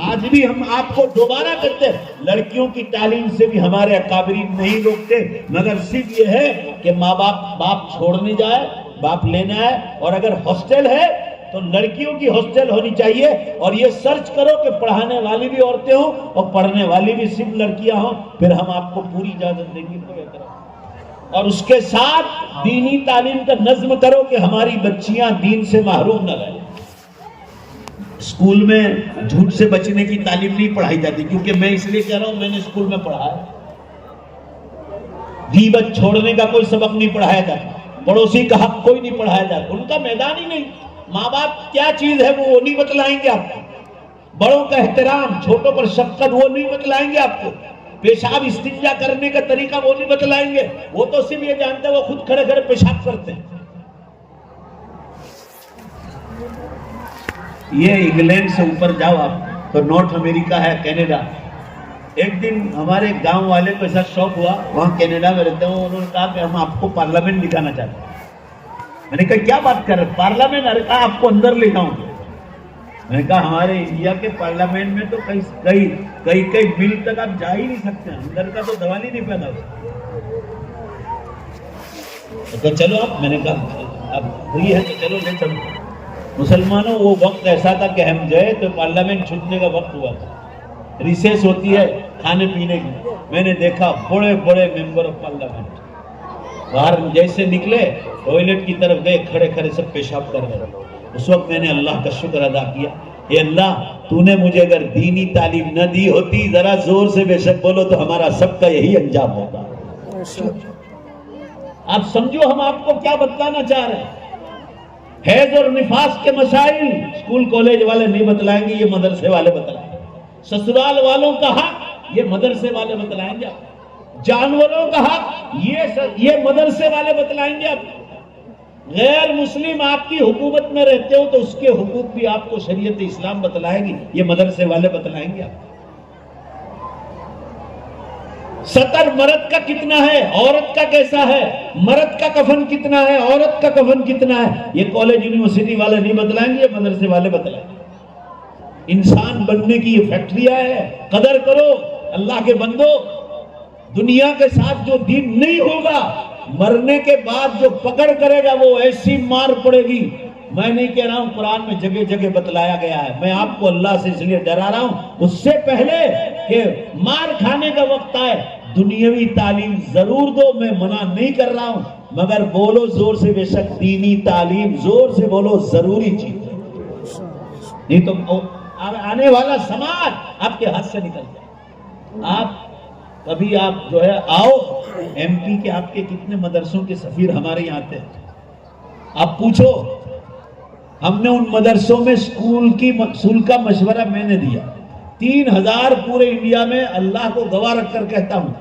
آج بھی ہم آپ کو دوبارہ کہتے ہیں, لڑکیوں کی تعلیم سے بھی ہمارے اکابرین نہیں روکتے, مگر صرف یہ ہے کہ ماں باپ چھوڑنے جائے, باپ لینا ہے. اور اگر ہاسٹل ہے تو لڑکیوں کی ہاسٹل ہونی چاہیے, اور یہ سرچ کرو کہ پڑھانے والی بھی عورتیں ہوں اور پڑھنے والی بھی صرف لڑکیاں ہوں, پھر ہم آپ کو پوری اجازت دیں گے. کوئی اعتراض. اور اس کے ساتھ دینی تعلیم کا نظم کرو کہ ہماری بچیاں دین سے محروم نہ رہیں. اسکول میں جھوٹ سے بچنے کی تعلیم نہیں پڑھائی جاتی, کیونکہ میں اس لیے کہہ رہا ہوں, میں نے اسکول میں پڑھا ہے. غیبت چھوڑنے کا کوئی سبق نہیں پڑھایا جاتا, پڑوسی کا حق کوئی نہیں پڑھایا جاتا, ان کا میدان ہی نہیں. ماں باپ کیا چیز ہے وہ نہیں بتلائیں گے آپ کو. بڑوں کا احترام, چھوٹوں پر شفقت وہ نہیں بتلائیں گے آپ کو. پیشاب استنجا کرنے کا طریقہ وہ نہیں بتلائیں گے. وہ تو صرف یہ جانتے ہیں وہ خود کھڑے کھڑے پیشاب کرتے ہیں. یہ انگلینڈ سے اوپر جاؤ آپ تو نارتھ امریکہ ہے, کینیڈا. ایک دن ہمارے گاؤں والے کو ایسا شوق ہوا, وہاں کینیڈا میں رہتے ہیں, انہوں نے کہا کہ ہم آپ کو پارلیمنٹ دکھانا چاہتے ہیں. میں نے کہا کیا بات کر رہے پارلیمنٹ؟ ارے کہا آپ کو اندر لے جاؤں. میں نے کہا ہمارے انڈیا کے پارلیمنٹ میں تو کئی بل تک آپ جا ہی نہیں سکتے, اندر کا تو سوال ہی نہیں پیدا ہوتا. چلو آپ, میں نے کہا اب ہوئی ہے تو چلو لے چلو. مسلمانوں وہ وقت ایسا تھا کہ ہم گئے تو پارلیمنٹ چھوٹنے کا وقت ہوا تھا, ریسیس ہوتی ہے کھانے پینے کی. میں نے دیکھا بڑے بڑے ممبر آف پارلیمنٹ باہر جیسے نکلے ٹوائلٹ کی طرف گئے, کھڑے کھڑے سب پیشاب کر رہے. اس وقت میں نے اللہ کا شکر ادا کیا, اے اللہ تو نے مجھے اگر دینی تعلیم نہ دی ہوتی, ذرا زور سے بے شک بولو, تو ہمارا سب کا یہی انجام ہوتا. آپ سمجھو ہم آپ کو کیا بتلانا چاہ رہے ہیں. حیض اور نفاس کے مسائل اسکول کالج والے نہیں بتلائیں گے, یہ مدرسے والے بتلائیں گے. سسرال والوں کا حق یہ مدرسے والے بتلائیں گے. جانوروں کا حق یہ مدرسے والے بتلائیں گے. آپ غیر مسلم آپ کی حکومت میں رہتے ہو تو اس کے حقوق بھی آپ کو شریعت اسلام بتلائے گی, یہ مدرسے والے بتلائیں گے. آپ سطر مرد کا کتنا ہے, عورت کا کیسا ہے, مرد کا کفن کتنا ہے, عورت کا کفن کتنا ہے, یہ کالج یونیورسٹی والے نہیں بتلائیں گے, یہ مدرسے والے بتلائیں گے. انسان بننے کی یہ فیکٹریاں ہے, قدر کرو اللہ کے بندو. دنیا کے ساتھ جو دین نہیں ہوگا, مرنے کے بعد جو پکڑ کرے گا وہ ایسی مار پڑے گی. میں نہیں کہہ رہا ہوں, قرآن میں جگہ جگہ بتلایا گیا ہے. میں آپ کو اللہ سے اس لیے ڈرا رہا ہوں, اس سے پہلے کہ مار کھانے کا وقت آئے دنیاوی تعلیم ضرور دو. میں منع نہیں کر رہا ہوں, مگر بولو زور سے, بے شک دینی تعلیم زور سے بولو ضروری چیز ہے, نہیں تو آنے والا سماج آپ کے ہاتھ سے نکل جائے. آپ کبھی آپ جو ہے آؤ ایم پی کے, آپ کے کتنے مدرسوں کے سفیر ہمارے یہاں آتے ہیں, آپ پوچھو. ہم نے ان مدرسوں میں اسکول کا مشورہ میں نے دیا. 3000 پورے انڈیا میں, اللہ کو گواہ رکھ کر کہتا ہوں,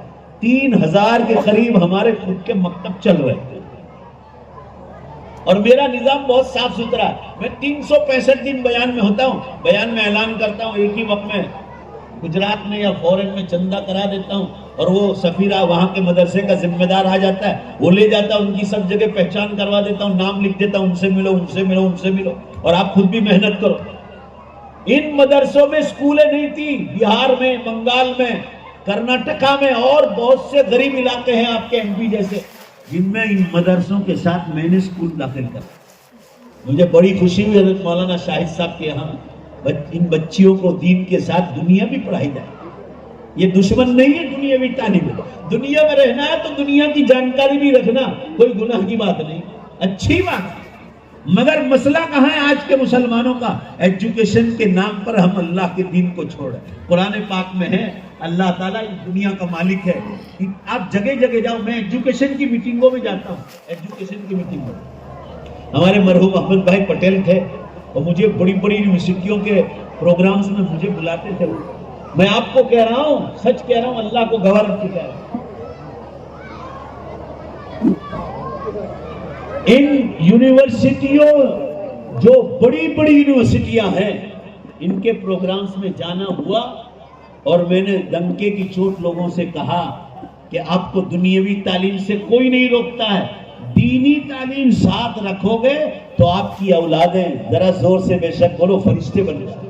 3000 کے قریب ہمارے خود کے مکتب چل رہے ہیں. اور میرا نظام بہت صاف ستھرا ہے. میں 365 دن بیان میں ہوتا ہوں, بیان میں اعلان کرتا ہوں. ایک ہی وقت میں گجرات میں یا فورن میں چندہ کرا دیتا ہوں, اور وہ سفیرہ وہاں کے مدرسے کا ذمہ دار آ جاتا ہے, وہ لے جاتا ہے, ان کی سب جگہ پہچان کروا دیتا ہوں, نام لکھ دیتا ہوں, ان سے ملو, ان سے ملو, ان سے ملو, اور آپ خود بھی محنت کرو. ان مدرسوں میں اسکولیں نہیں تھی. بہار میں, بنگال میں, کرناٹکا میں اور بہت سے غریب علاقے ہیں آپ کے ایم پی جیسے, جن میں ان مدرسوں کے ساتھ میں نے اسکول داخل کر. مجھے بڑی خوشی ہوئی حضرت مولانا شاہد صاحب کے یہاں ان بچیوں کو دین کے ساتھ دنیا بھی پڑھائی جائے. یہ دشمن نہیں ہے دنیاوی تعلیم. دنیا میں رہنا ہے تو دنیا کی جانکاری بھی رکھنا کوئی گناہ کی بات نہیں, اچھی بات ہے. مگر مسئلہ کہاں ہے آج کے مسلمانوں کا؟ ایجوکیشن کے نام پر ہم اللہ کے دین کو چھوڑ رہے ہیں. قرآن پاک میں ہے اللہ تعالیٰ اس دنیا کا مالک ہے. آپ جگہ جگہ جاؤ, میں ایجوکیشن کی میٹنگوں میں جاتا ہوں. ایجوکیشن کی میٹنگوں میں ہمارے مرحوم احمد بھائی پٹیل تھے, اور مجھے بڑی بڑی یونیورسٹیوں کے پروگرامز میں مجھے بلاتے تھے. میں آپ کو کہہ رہا ہوں, سچ کہہ رہا ہوں, اللہ کو گواہ رکھ کے کہہ رہا ہوں, ان یونیورسٹیوں جو بڑی بڑی یونیورسٹیاں ہیں, ان کے پروگرامز میں جانا ہوا, اور میں نے ڈنکے کی چوٹ لوگوں سے کہا کہ آپ کو دنیاوی تعلیم سے کوئی نہیں روکتا ہے, دینی تعلیم ساتھ رکھو گے تو آپ کی اولادیں, ذرا زور سے بے شک بولو, فرشتے بن جائیں.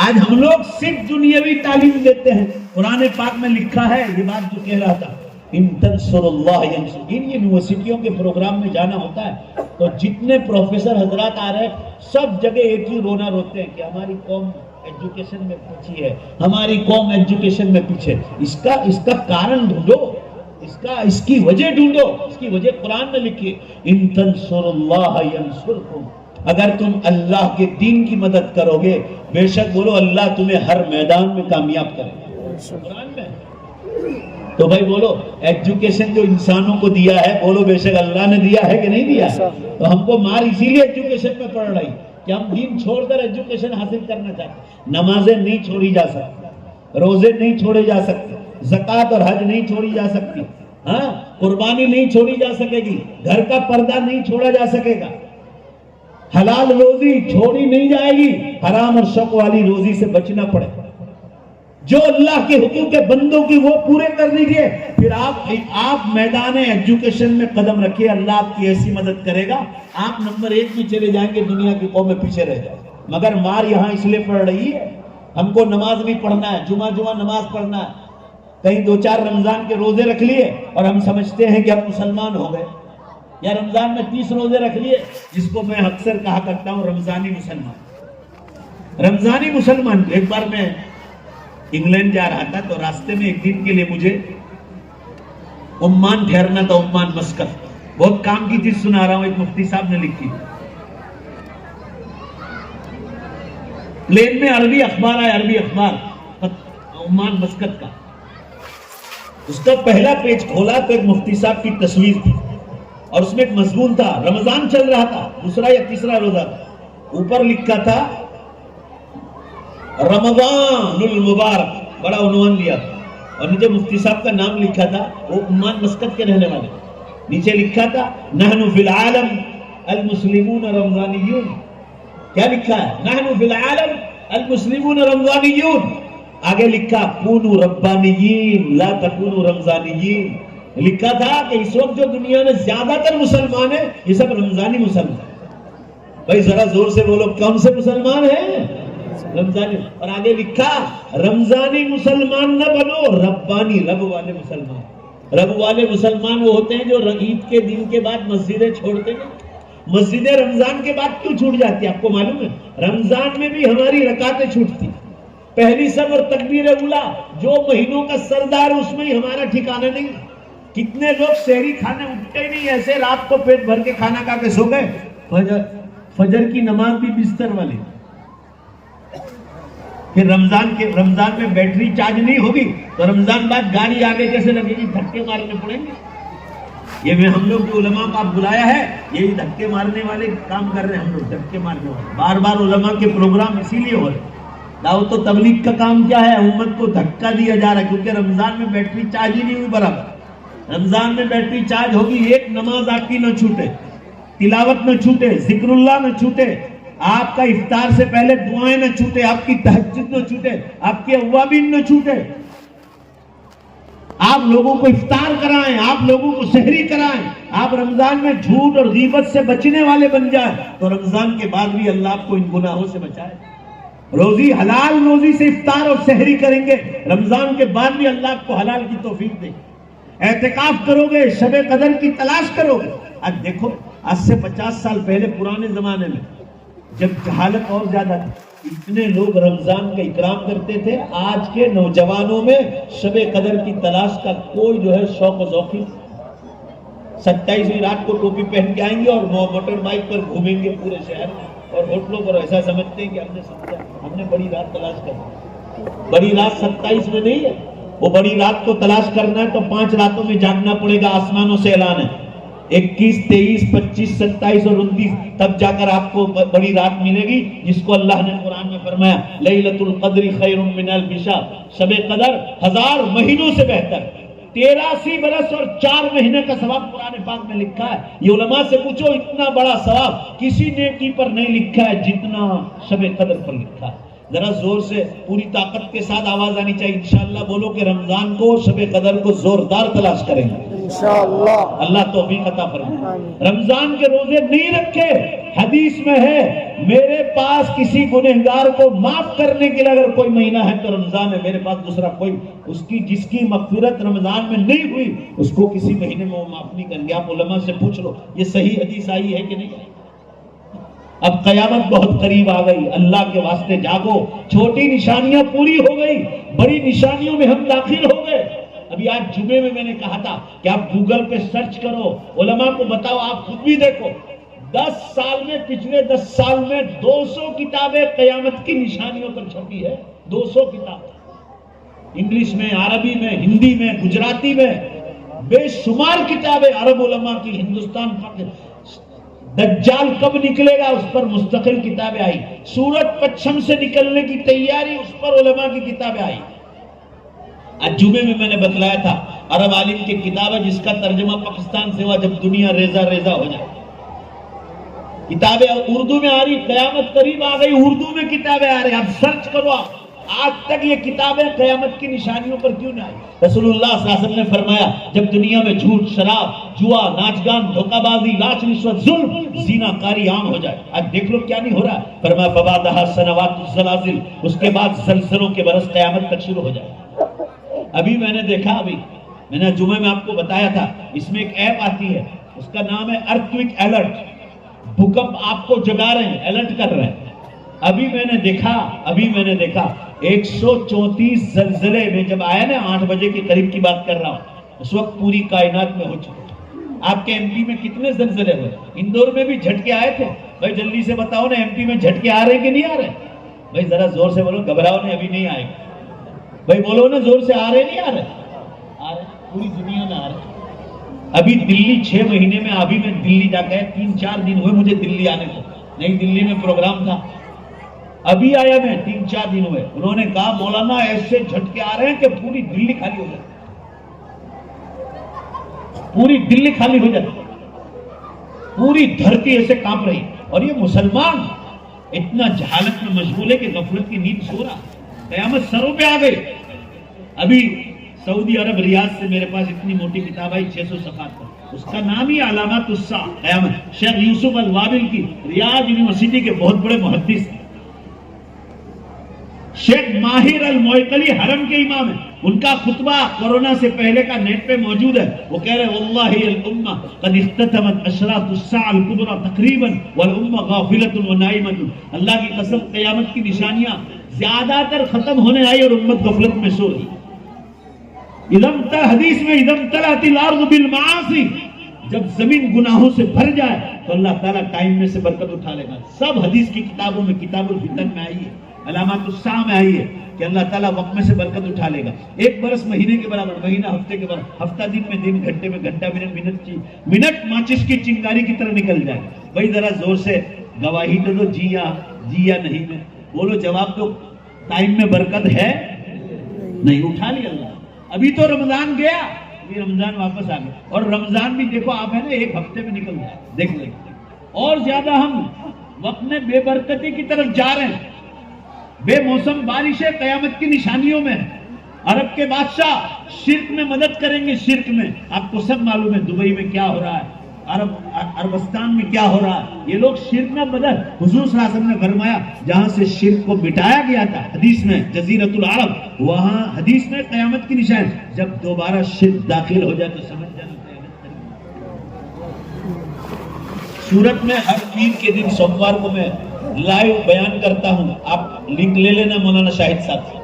آج ہم لوگ صرف دنیاوی تعلیم دیتے ہیں. قرآن پاک میں لکھا ہے یہ بات جو کہہ رہا تھا, ان تنصروا اللہ ینصر. ان یونیورسٹیوں کے پروگرام میں جانا ہوتا ہے تو جتنے پروفیسر حضرات آ رہے ہیں سب جگہ ایک ہی رونا روتے ہیں کہ ہماری قوم ایجوکیشن میں پیچھے ہے, ہماری قوم ایجوکیشن میں پیچھے. اس کا کارن ڈھونڈو, اس کی وجہ ڈھونڈو، اس کی وجہ قرآن میں لکھی ہے، ان تنصروا اللہ ینصرکم، اگر تم اللہ کے دین کی مدد کرو گے بے شک بولو اللہ تمہیں ہر میدان میں کامیاب کرے گا، قرآن میں۔ تو بھائی بولو ایجوکیشن جو انسانوں کو دیا ہے، بولو بے شک اللہ نے دیا ہے کہ نہیں دیا؟ تو ہم کو مار اسی لیے ایجوکیشن میں پڑ رہی کہ ہم دین چھوڑ کر ایجوکیشن حاصل کرنا چاہتے ہیں۔ نمازیں نہیں چھوڑی جا سکتی، روزے نہیں چھوڑے جا سکتے، زکوٰۃ اور حج نہیں چھوڑی جا سکتی، ہاں قربانی نہیں چھوڑی جا سکے گی، گھر کا پردہ نہیں چھوڑا جا سکے گا، حلال روزی چھوڑی نہیں جائے گی، حرام اور شک والی روزی سے بچنا پڑے گا۔ جو اللہ کے حقوق کے بندوں کی وہ پورے کر لیجئے، پھر آپ میدان ایجوکیشن میں قدم رکھیے، اللہ آپ کی ایسی مدد کرے گا، آپ نمبر 1 میں چلے جائیں گے، دنیا کی قومیں پیچھے رہ جائیں۔ مگر مار یہاں اس لیے پڑ رہی ہے، ہم کو نماز بھی پڑھنا ہے، جمعہ نماز پڑھنا ہے، کہیں 2-4 رمضان کے روزے رکھ لیے اور ہم سمجھتے ہیں کہ ہم مسلمان ہو گئے، یا رمضان میں 30 روزے رکھ لیے، جس کو میں اکثر کہا کرتا ہوں رمضانی مسلمان۔ رمضانی مسلمان۔ ایک بار میں انگلینڈ جا رہا تھا تو راستے میں ایک دن کے لیے مجھے عمان ٹھہرنا تھا، عمان مسقط، بہت کام کی چیز سنا رہا ہوں، ایک مفتی صاحب نے لکھی، پلین میں عربی اخبار آیا، عربی اخبار عمان مسقط کا، اس کا پہلا پیج کھولا تو ایک مفتی صاحب کی تصویر تھی اور اس میں ایک مضمون تھا، رمضان چل رہا تھا، 2 یا 3 روزہ تھا، اوپر لکھا تھا رمضان المبارک، بڑا عنوان لیا تھا، اور نیچے مفتی صاحب کا نام لکھا تھا، وہ عمان مسقط کے رہنے والے، نیچے لکھا تھا نحن فی العالم المسلمون رمضانیون۔ کیا لکھا ہے؟ نحن فی العالم المسلمون رمضانیون، آگے لکھا کونوا ربانیین لا تکونوا رمضانیین، لکھا تھا کہ اس وقت جو دنیا میں زیادہ تر مسلمان ہیں یہ سب رمضانی مسلمان۔ بھائی ذرا زور سے بولو کون سے مسلمان ہیں؟ رمضانی۔ اور آگے لکھا رمضانی مسلمان نہ بنو، ربانی، رب والے مسلمان۔ رب والے مسلمان وہ ہوتے ہیں جو عید کے دن کے بعد مسجدیں چھوڑتے ہیں۔ مسجدیں رمضان کے بعد کیوں چھوٹ جاتی ہے آپ کو معلوم ہے؟ رمضان میں بھی ہماری رکعتیں چھوٹتی، پہلی سب اور تکبیر اولا، جو مہینوں کا سردار اس میں ہی ہمارا ٹھکانہ نہیں۔ کتنے لوگ سحری کھانے اٹھتے ہی نہیں، ایسے رات کو پیٹ بھر کے کھانا کھا کے سو گئے، فجر کی نماز بھی بستر والی۔ پھر رمضان میں بیٹری چارج نہیں ہوگی تو رمضان بعد گاڑی آگے کیسے لگے گی؟ دھکے مارنے پڑیں گے۔ یہ میں ہم لوگ جو علماء کو آپ بلایا ہے، یہی دھکے مارنے والے کام کر رہے ہیں، ہم لوگ دھکے مارنے والے۔ بار بار علماء کے پروگرام اسی لیے ہو رہے۔ دعوت و تبلیغ کا کام کیا ہے؟ امت کو دھکا دیا جا رہا ہے، کیونکہ رمضان میں بیٹری چارج ہی نہیں ہوئی برابر۔ رمضان میں بیٹری چارج ہوگی، ایک نماز آپ کی نہ چھوٹے، تلاوت نہ چھوٹے، ذکر اللہ نہ چھوٹے، آپ کا افطار سے پہلے دعائیں نہ چھوٹے، آپ کی تہجد نہ چھوٹے، آپ کے اوابین نہ چھوٹے، آپ لوگوں کو افطار کرائیں، آپ لوگوں کو سحری کرائیں، آپ رمضان میں جھوٹ اور غیبت سے بچنے والے بن جائیں، تو رمضان کے بعد بھی اللہ آپ کو ان گناہوں سے بچائے۔ روزی حلال روزی سے افطار اور سحری کریں گے، رمضان کے بعد بھی اللہ آپ کو حلال کی توفیق دے گا۔ اعتکاف کرو گے، شب قدر کی تلاش کرو گے۔ آج دیکھو، آج سے 50 سال پہلے پرانے زمانے میں جب جہالت اور زیادہ تھی، اتنے لوگ رمضان کا اکرام کرتے تھے۔ آج کے نوجوانوں میں شب قدر کی تلاش کا کوئی جو ہے شوق و ذوق ہی۔ 27ویں رات کو ٹوپی پہن کے آئیں گے اور موٹر بائک پر گھومیں گے پورے شہر میں، اور ہوٹلوں پر ایسا سمجھتے ہیں کہ ہم نے بڑی رات تلاش کرنا۔ بڑی رات 27 میں نہیں ہے، وہ بڑی رات کو تلاش کرنا ہے تو 5 راتوں میں جاگنا پڑے گا، آسمانوں سے اعلان ہے۔ 21، 23، 25، 27 اور 29 تب جا کر آپ کو بڑی رات ملے گی، جس کو اللہ نے قرآن میں فرمایا لیلۃ القدر خیر من الف شہر، شب قدر 1000 مہینوں سے بہتر، 83 برس اور 4 مہینے کا ثواب قرآن پاک میں لکھا ہے۔ یہ علماء سے پوچھو، اتنا بڑا ثواب کسی نیکی پر نہیں لکھا ہے جتنا شب قدر پر لکھا ہے۔ ذرا زور سے پوری طاقت کے ساتھ آواز آنی چاہیے، انشاءاللہ بولو کہ رمضان کو، شب قدر کو زوردار تلاش کریں گے انشاءاللہ، اللہ توفیق عطا فرمائے۔ رمضان کے روزے نہیں رکھے، حدیث میں ہے میرے پاس کسی گنہگار کو معاف کرنے کے لیے اگر کوئی مہینہ ہے تو رمضان ہے، میرے پاس دوسرا کوئی، اس کی جس کی مغفرت رمضان میں نہیں ہوئی اس کو کسی مہینے میں وہ معاف نہیں کریں گے۔ آپ علماء سے پوچھ لو یہ صحیح حدیث آئی ہے کہ نہیں آئی؟ اب قیامت بہت قریب آ گئی، اللہ کے واسطے جاگو، چھوٹی نشانیاں پوری ہو گئی، بڑی نشانیوں میں ہم داخل ہو گئے۔ ابھی آج جمعے میں نے کہا تھا کہ آپ گوگل پہ سرچ کرو، علماء کو بتاؤ، آپ خود بھی دیکھو، 10 سال میں، پچھلے 10 سال میں 200 کتابیں قیامت کی نشانیوں پر چھپی ہے، 200 کتابیں، انگلش میں، عربی میں، ہندی میں، گجراتی میں، بے شمار کتابیں عرب علماء کی، ہندوستان دجال کب نکلے گا اس پر مستقل کتابیں آئی، سورج پچھم سے نکلنے کی تیاری، اس پر علماء کی کتابیں آئی۔ آج جمعے میں نے بتلایا تھا عرب عالم کی کتاب ہے جس کا ترجمہ پاکستان سے ہوا، جب دنیا ریزہ ریزہ ہو جائے، کتابیں اردو میں آ رہی، قیامت قریب آ گئی، اردو میں کتابیں آ رہی، آپ سرچ کرو، آج تک یہ کتابیں قیامت کی نشانیوں پر کیوں نہ آئی؟ رسول اللہ صلی اللہ علیہ وسلم نے فرمایا جب دنیا میں جھوٹ، شراب، جوا، ناچ گان، دھوکہ بازی، لاچ، رشوت، ظلم، زنا کاری عام ہو جائے، آج دیکھ لو کیا نہیں ہو رہا ہے، فرمایا فبعدها سنوات الزلازل، اس کے بعد زلزلوں کے برس قیامت تک شروع ہو جائے۔ ابھی میں نے دیکھا، ابھی میں نے جمعے میں آپ کو بتایا تھا، اس میں ایک ایپ آتی ہے، اس کا نام ہے ارتھکویک الرٹ، بھوکمپ آپ کو جگا رہے ہیں، الرٹ کر رہے ہیں۔ ابھی میں نے دیکھا 134 زلزلے میں جب آیا نا 8 بجے کے قریب کی بات کر رہا ہوں، اس وقت پوری کائنات میں ہو چکے۔ آپ کے ایم پی میں کتنے زلزلے ہوئے؟ اندور میں بھی جھٹکے آئے تھے؟ بھائی جلدی سے بتاؤ نا، ایم پی میں جھٹکے آ رہے کہ نہیں آ رہے؟ بھائی ذرا زور سے بولو، گھبراؤ نہیں، ابھی نہیں آئے گا، بھائی بولو نا زور سے، آ رہے نہیں آ رہے؟ آ رہے، پوری دنیا میں آ رہے۔ ابھی دلی 6 مہینے میں، ابھی میں دلی جا کے 3-4 دن ہوئے مجھے دلی آنے کو، نئی دلی میں پروگرام تھا، ابھی آیا میں 3-4 دن ہوئے، انہوں نے کہا مولانا ایسے جھٹکے آ رہے ہیں کہ پوری دلی خالی ہو جائے، پوری دلی خالی ہو جائے، پوری دھرتی ایسے کانپ رہی، اور یہ مسلمان اتنا جہالت میں مشغول ہے کہ غفلت کی نیند سو رہا، قیامت سروں پہ آ گئی۔ ابھی سعودی عرب ریاض سے میرے پاس اتنی موٹی کتاب آئی 600 صفحات پر، اس کا نام ہی علامات الساعہ، قیامت، شیخ یوسف الوابل کی، ریاض یونیورسٹی کے بہت بڑے محدث، شیخ ماہر المعقلی حرم کے امام ہیں، ان کا خطبہ کورونا سے پہلے کا نیٹ پہ موجود ہے، وہ کہہ رہے واللہ الامہ قد اختتمت اشراط الساعہ الکبریٰ تقریبا والامہ غافلۃ ونائمۃ، اللہ کی قسم قیامت کی نشانیاں زیادہ تر ختم ہونے آئی اور امت غفلت میں سو رہی۔ حدیث میں اذا امتلأت الارض بالمعاصی، جب زمین گناہوں سے بھر جائے تو اللہ تعالیٰ ٹائم میں سے برکت اٹھا لے گا، سب حدیث کی کتابوں میں، کتاب الفتن میں آئی ہے، علامات الساعہ میں آئی ہے کہ اللہ تعالیٰ وقت میں سے برکت اٹھا لے گا، 1 برس مہینے کے برابر، مہینہ ہفتے کے برابر، ہفتہ دن میں، دن گھنٹے میں، گھنٹہ منٹ ماچس کی چنگاری کی طرح نکل جائے۔ بھائی ذرا زور سے گواہی دے دو، جی یا نہیں میں بولو، جواب دو، ٹائم میں برکت ہے نہیں؟ اٹھا لیا اللہ۔ ابھی تو رمضان گیا، ابھی رمضان واپس آ گیا، اور رمضان بھی دیکھو آپ ہے نا 1 ہفتے میں نکل جائے، دیکھ لیں، اور زیادہ ہم وقت میں بے برکتی کی طرف جا رہے ہیں، بے موسم بارشیں قیامت کی نشانیوں میں۔ عرب کے بادشاہ شرک میں مدد کریں گے، شرک میں، آپ کو سب معلوم ہے دبئی میں کیا ہو رہا ہے، عربستان میں کیا ہو رہا ہے، یہ لوگ شرک میں مدد، حضور صلی اللہ علیہ وسلم نے فرمایا جہاں سے شرک کو مٹایا گیا تھا حدیث میں جزیرۃ العرب، وہاں حدیث میں قیامت کی نشان، جب دوبارہ شرک داخل ہو جائے تو سمجھ جانا قیامت قریب۔ سورت میں ہر پیر کے دن سوموار کو میں لائیو بیان کرتا ہوں، آپ لنک لے لینا مولانا شاہد صاحب سے،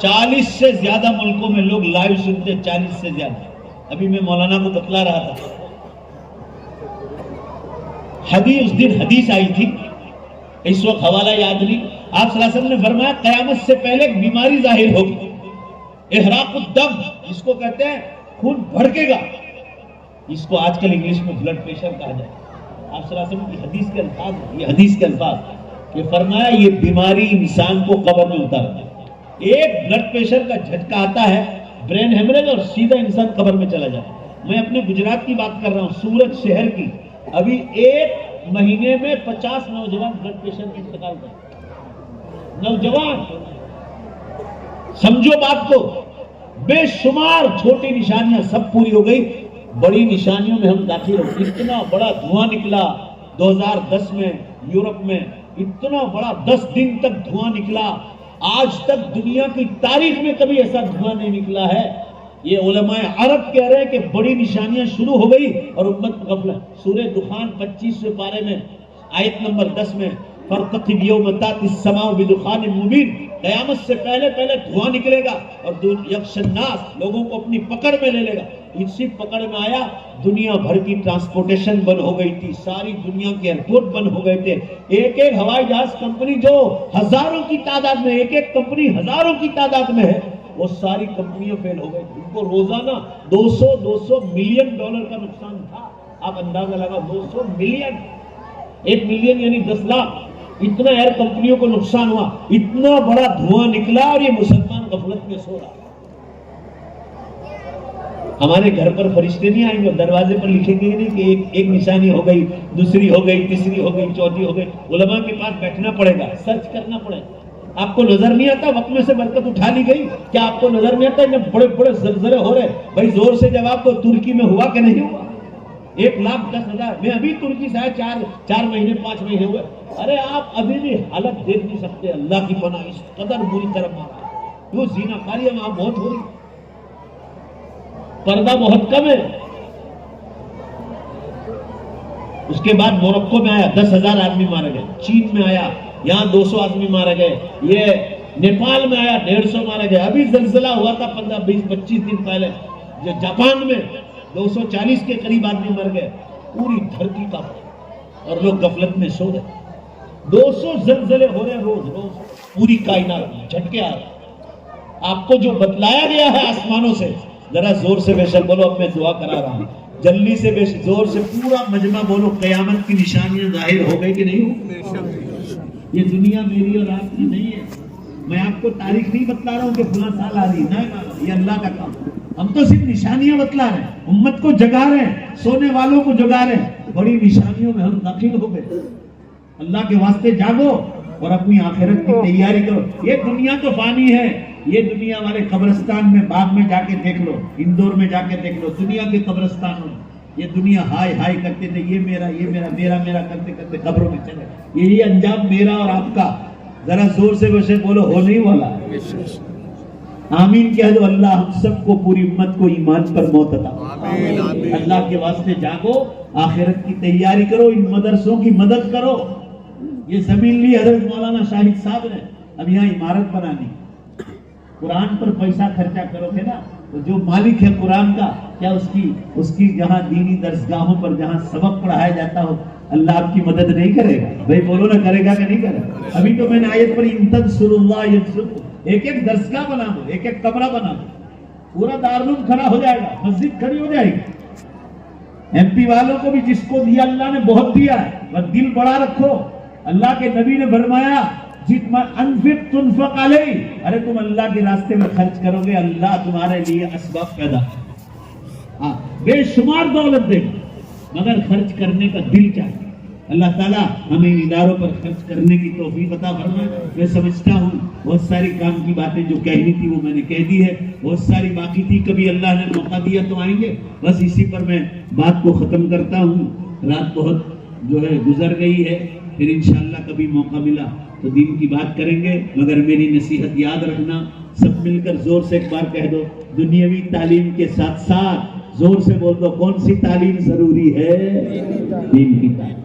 40 سے زیادہ ملکوں میں لوگ لائیو سنتے، 40 سے زیادہ۔ ابھی میں مولانا کو بتلا رہا تھا، اس دن حدیث آئی تھی، اس وقت حوالہ یاد نہیں، آپ صلی اللہ علیہ وسلم نے فرمایا قیامت سے پہلے ایک بیماری ظاہر ہوگی، احراق الدم، جس کو کہتے ہیں خون بھڑکے گا، اس کو آج کل انگلش میں بلڈ پریشر کہا جائے۔ آپ صلی اللہ علیہ وسلم کی حدیث کے الفاظ، یہ حدیث کے الفاظ کہ فرمایا یہ بیماری انسان کو قبر میں اتارتا ہے، ایک بلڈ پریشر کا جھٹکا آتا ہے، برین ہیمریج، اور سیدھا انسان قبر میں چلا جاتا ہے۔ میں اپنے گجرات کی بات کر رہا ہوں، سورت شہر کی، ابھی 1 مہینے میں 50 نوجوان بلڈ پریشر کی انتقال کر، نوجوان، سمجھو بات کو، بے شمار چھوٹی نشانیاں سب پوری ہو گئی، بڑی نشانیوں میں ہم داخل ہو، اتنا بڑا دھواں نکلا 2010 میں یورپ میں، اتنا بڑا 10 دن تک دھواں نکلا، آج تک دنیا کی تاریخ میں کبھی ایسا دھواں نہیں نکلا ہے۔ یہ علماء عرب کہہ رہے ہیں کہ بڑی نشانیاں شروع ہو گئی اور امت غفلت۔ سورہ دخان 25ویں پارے میں آیت نمبر 10 میں فَارْتَقِبْ يَوْمَ تَأْتِي السَّمَاءُ بِدُخَانٍ مُبِينٍ، قیامت سے پہلے دھواں نکلے گا اور یکش الناس لوگوں کو اپنی پکڑ میں لے لے گا. اسی پکڑ میں آیا, دنیا بھر کی ٹرانسپورٹیشن بند ہو گئی تھی, ساری دنیا کے ایئرپورٹ بند ہو گئے تھے. ایک ایک ہوائی جہاز کمپنی جو ہزاروں کی تعداد میں, ایک ایک کمپنی ہزاروں کی تعداد میں ہے, وہ ساری کمپنیاں فیل ہو گئی. ان کو روزانہ 200 ملین ڈالر کا نقصان تھا. آپ اندازہ لگا 200 ملین, 1 ملین یعنی 10 لاکھ, اتنا ایئر کمپنیوں کو نقصان ہوا, اتنا بڑا دھواں نکلا اور یہ مسلمان غفلت میں سو رہا. ہمارے گھر پر فرشتے نہیں آئیں گے, دروازے پر لکھیں گے نہیں کہ ایک نشانی ہو گئی, دوسری ہو گئی, تیسری ہو گئی, چوتھی ہو گئی. علماء کے پاس بیٹھنا پڑے گا, سرچ کرنا پڑے گا. آپ کو نظر نہیں آتا وقت میں سے برکت اٹھا لی گئی؟ کیا آپ کو نظر نہیں آتا جب بڑے بڑے زلزلے ہو رہے؟ بھائی زور سے جواب دو, ترکی میں ہوا کہ نہیں ہوا؟ 1,10,000. میں ابھی ترکی سے آیا, 4 مہینے 5 مہینے ہوئے. ارے آپ ابھی بھی حالت دیکھ نہیں سکتے. اللہ کی پناہ, اس قدر بری طرح مارا. کیوں زنا کاری وہاں بہت ہو رہی, پردہ بہت کم ہے. اس کے بعد موروکو میں آیا, 10,000 آدمی مارے گئے. چین میں آیا, یہاں 200 آدمی مارے گئے. یہ نیپال میں آیا, 150 مارے گئے. ابھی زلزلہ ہوا تھا 15, 20, 25 دن پہلے جاپان میں, 240 کے قریب آدمی مر گئے. پوری دھرتی کا, اور لوگ غفلت میں سو رہے. 200 زلزلے ہو رہے روز, پوری کائنات جھٹکے آ رہے. آپ کو جو بتلایا گیا ہے آسمانوں سے, ذرا زور سے بے شک بولو, اب میں دعا کرا رہا ہوں, جلدی سے زور سے پورا مجمع بولو, قیامت کی نشانیاں ظاہر ہو گئی کہ نہیں ہو؟ یہ دنیا میری اور آپ کی نہیں ہے. میں آپ کو تاریخ نہیں بتلا رہا ہوں کہ فلاں سال آ رہی ہے, یہ اللہ کا کام. ہم تو صرف نشانیاں بتلا رہے ہیں, امت کو جگا رہے ہیں, سونے والوں کو جگا رہے ہیں. بڑی نشانیوں میں ہم داخل ہو گئے. اللہ کے واسطے جاگو اور اپنی آخرت کی تیاری کرو. یہ دنیا تو فانی ہے. یہ دنیا والے قبرستان میں, باغ میں جا کے دیکھ لو, اندور میں جا کے دیکھ لو, دنیا کے قبرستانوں میں یہ دنیا ہائے ہائے کرتے تھے, یہ میرا, یہ میرا, میرا میرا کرتے کرتے قبروں میں چلے. یہی انجام میرا اور آپ کا. ذرا زور سے ویسے بولو, ہو نہیں والا. آمین کہہ دو. اللہ ہم سب کو, پوری امت کو ایمان پر موت عطا. اللہ کے واسطے جاگو, آخرت کی تیاری کرو, ان مدرسوں کی مدد کرو. یہ زمین لی حضرت مولانا شاہد صاحب نے, اب یہاں عمارت بنانی. قرآن پر پیسہ خرچہ کرو گے نا, تو جو مالک ہے قرآن کا, کیا اس کی جہاں دینی درسگاہوں پر جہاں سبق پڑھایا جاتا ہو, اللہ آپ کی مدد نہیں کرے گا؟ بھائی بولو نا, کرے گا کہ نہیں کرے گا؟ ابھی تو میں نے آیت پر ان تنصروا اللہ ینصرکم, ایک ایک درسگاہ بنا دو, ایک ایک کمرہ بنا دو, پورا دارالعلوم کھڑا ہو جائے گا, مسجد کھڑی ہو جائے گی. ایم پی والوں کو بھی جس کو دیا اللہ نے بہت دیا ہے, بس دل بڑا رکھو. اللہ کے نبی نے فرمایا, جتنا انفق تنفق علیہ, ارے تم اللہ کے راستے میں خرچ کرو گے, اللہ تمہارے لیے اسباب پیدا کرے. بے شمار دولت دے گا, مگر خرچ کرنے کا دل چاہیے. اللہ تعالیٰ ہمیں ان اداروں پر خرچ کرنے کی توفیق عطا فرمائے. میں سمجھتا ہوں بہت ساری کام کی باتیں جو کہنی تھی وہ میں نے کہہ دی ہے, بہت ساری باقی تھی, کبھی اللہ نے موقع دیا تو آئیں گے. بس اسی پر میں بات کو ختم کرتا ہوں. رات بہت جو ہے گزر گئی ہے, پھر انشاءاللہ کبھی موقع ملا تو دین کی بات کریں گے. مگر میری نصیحت یاد رکھنا, سب مل کر زور سے ایک بار کہہ دو, دنیاوی تعلیم کے ساتھ ساتھ زور سے بول دو, کون سی تعلیم ضروری ہے؟ دین کی تعلیم.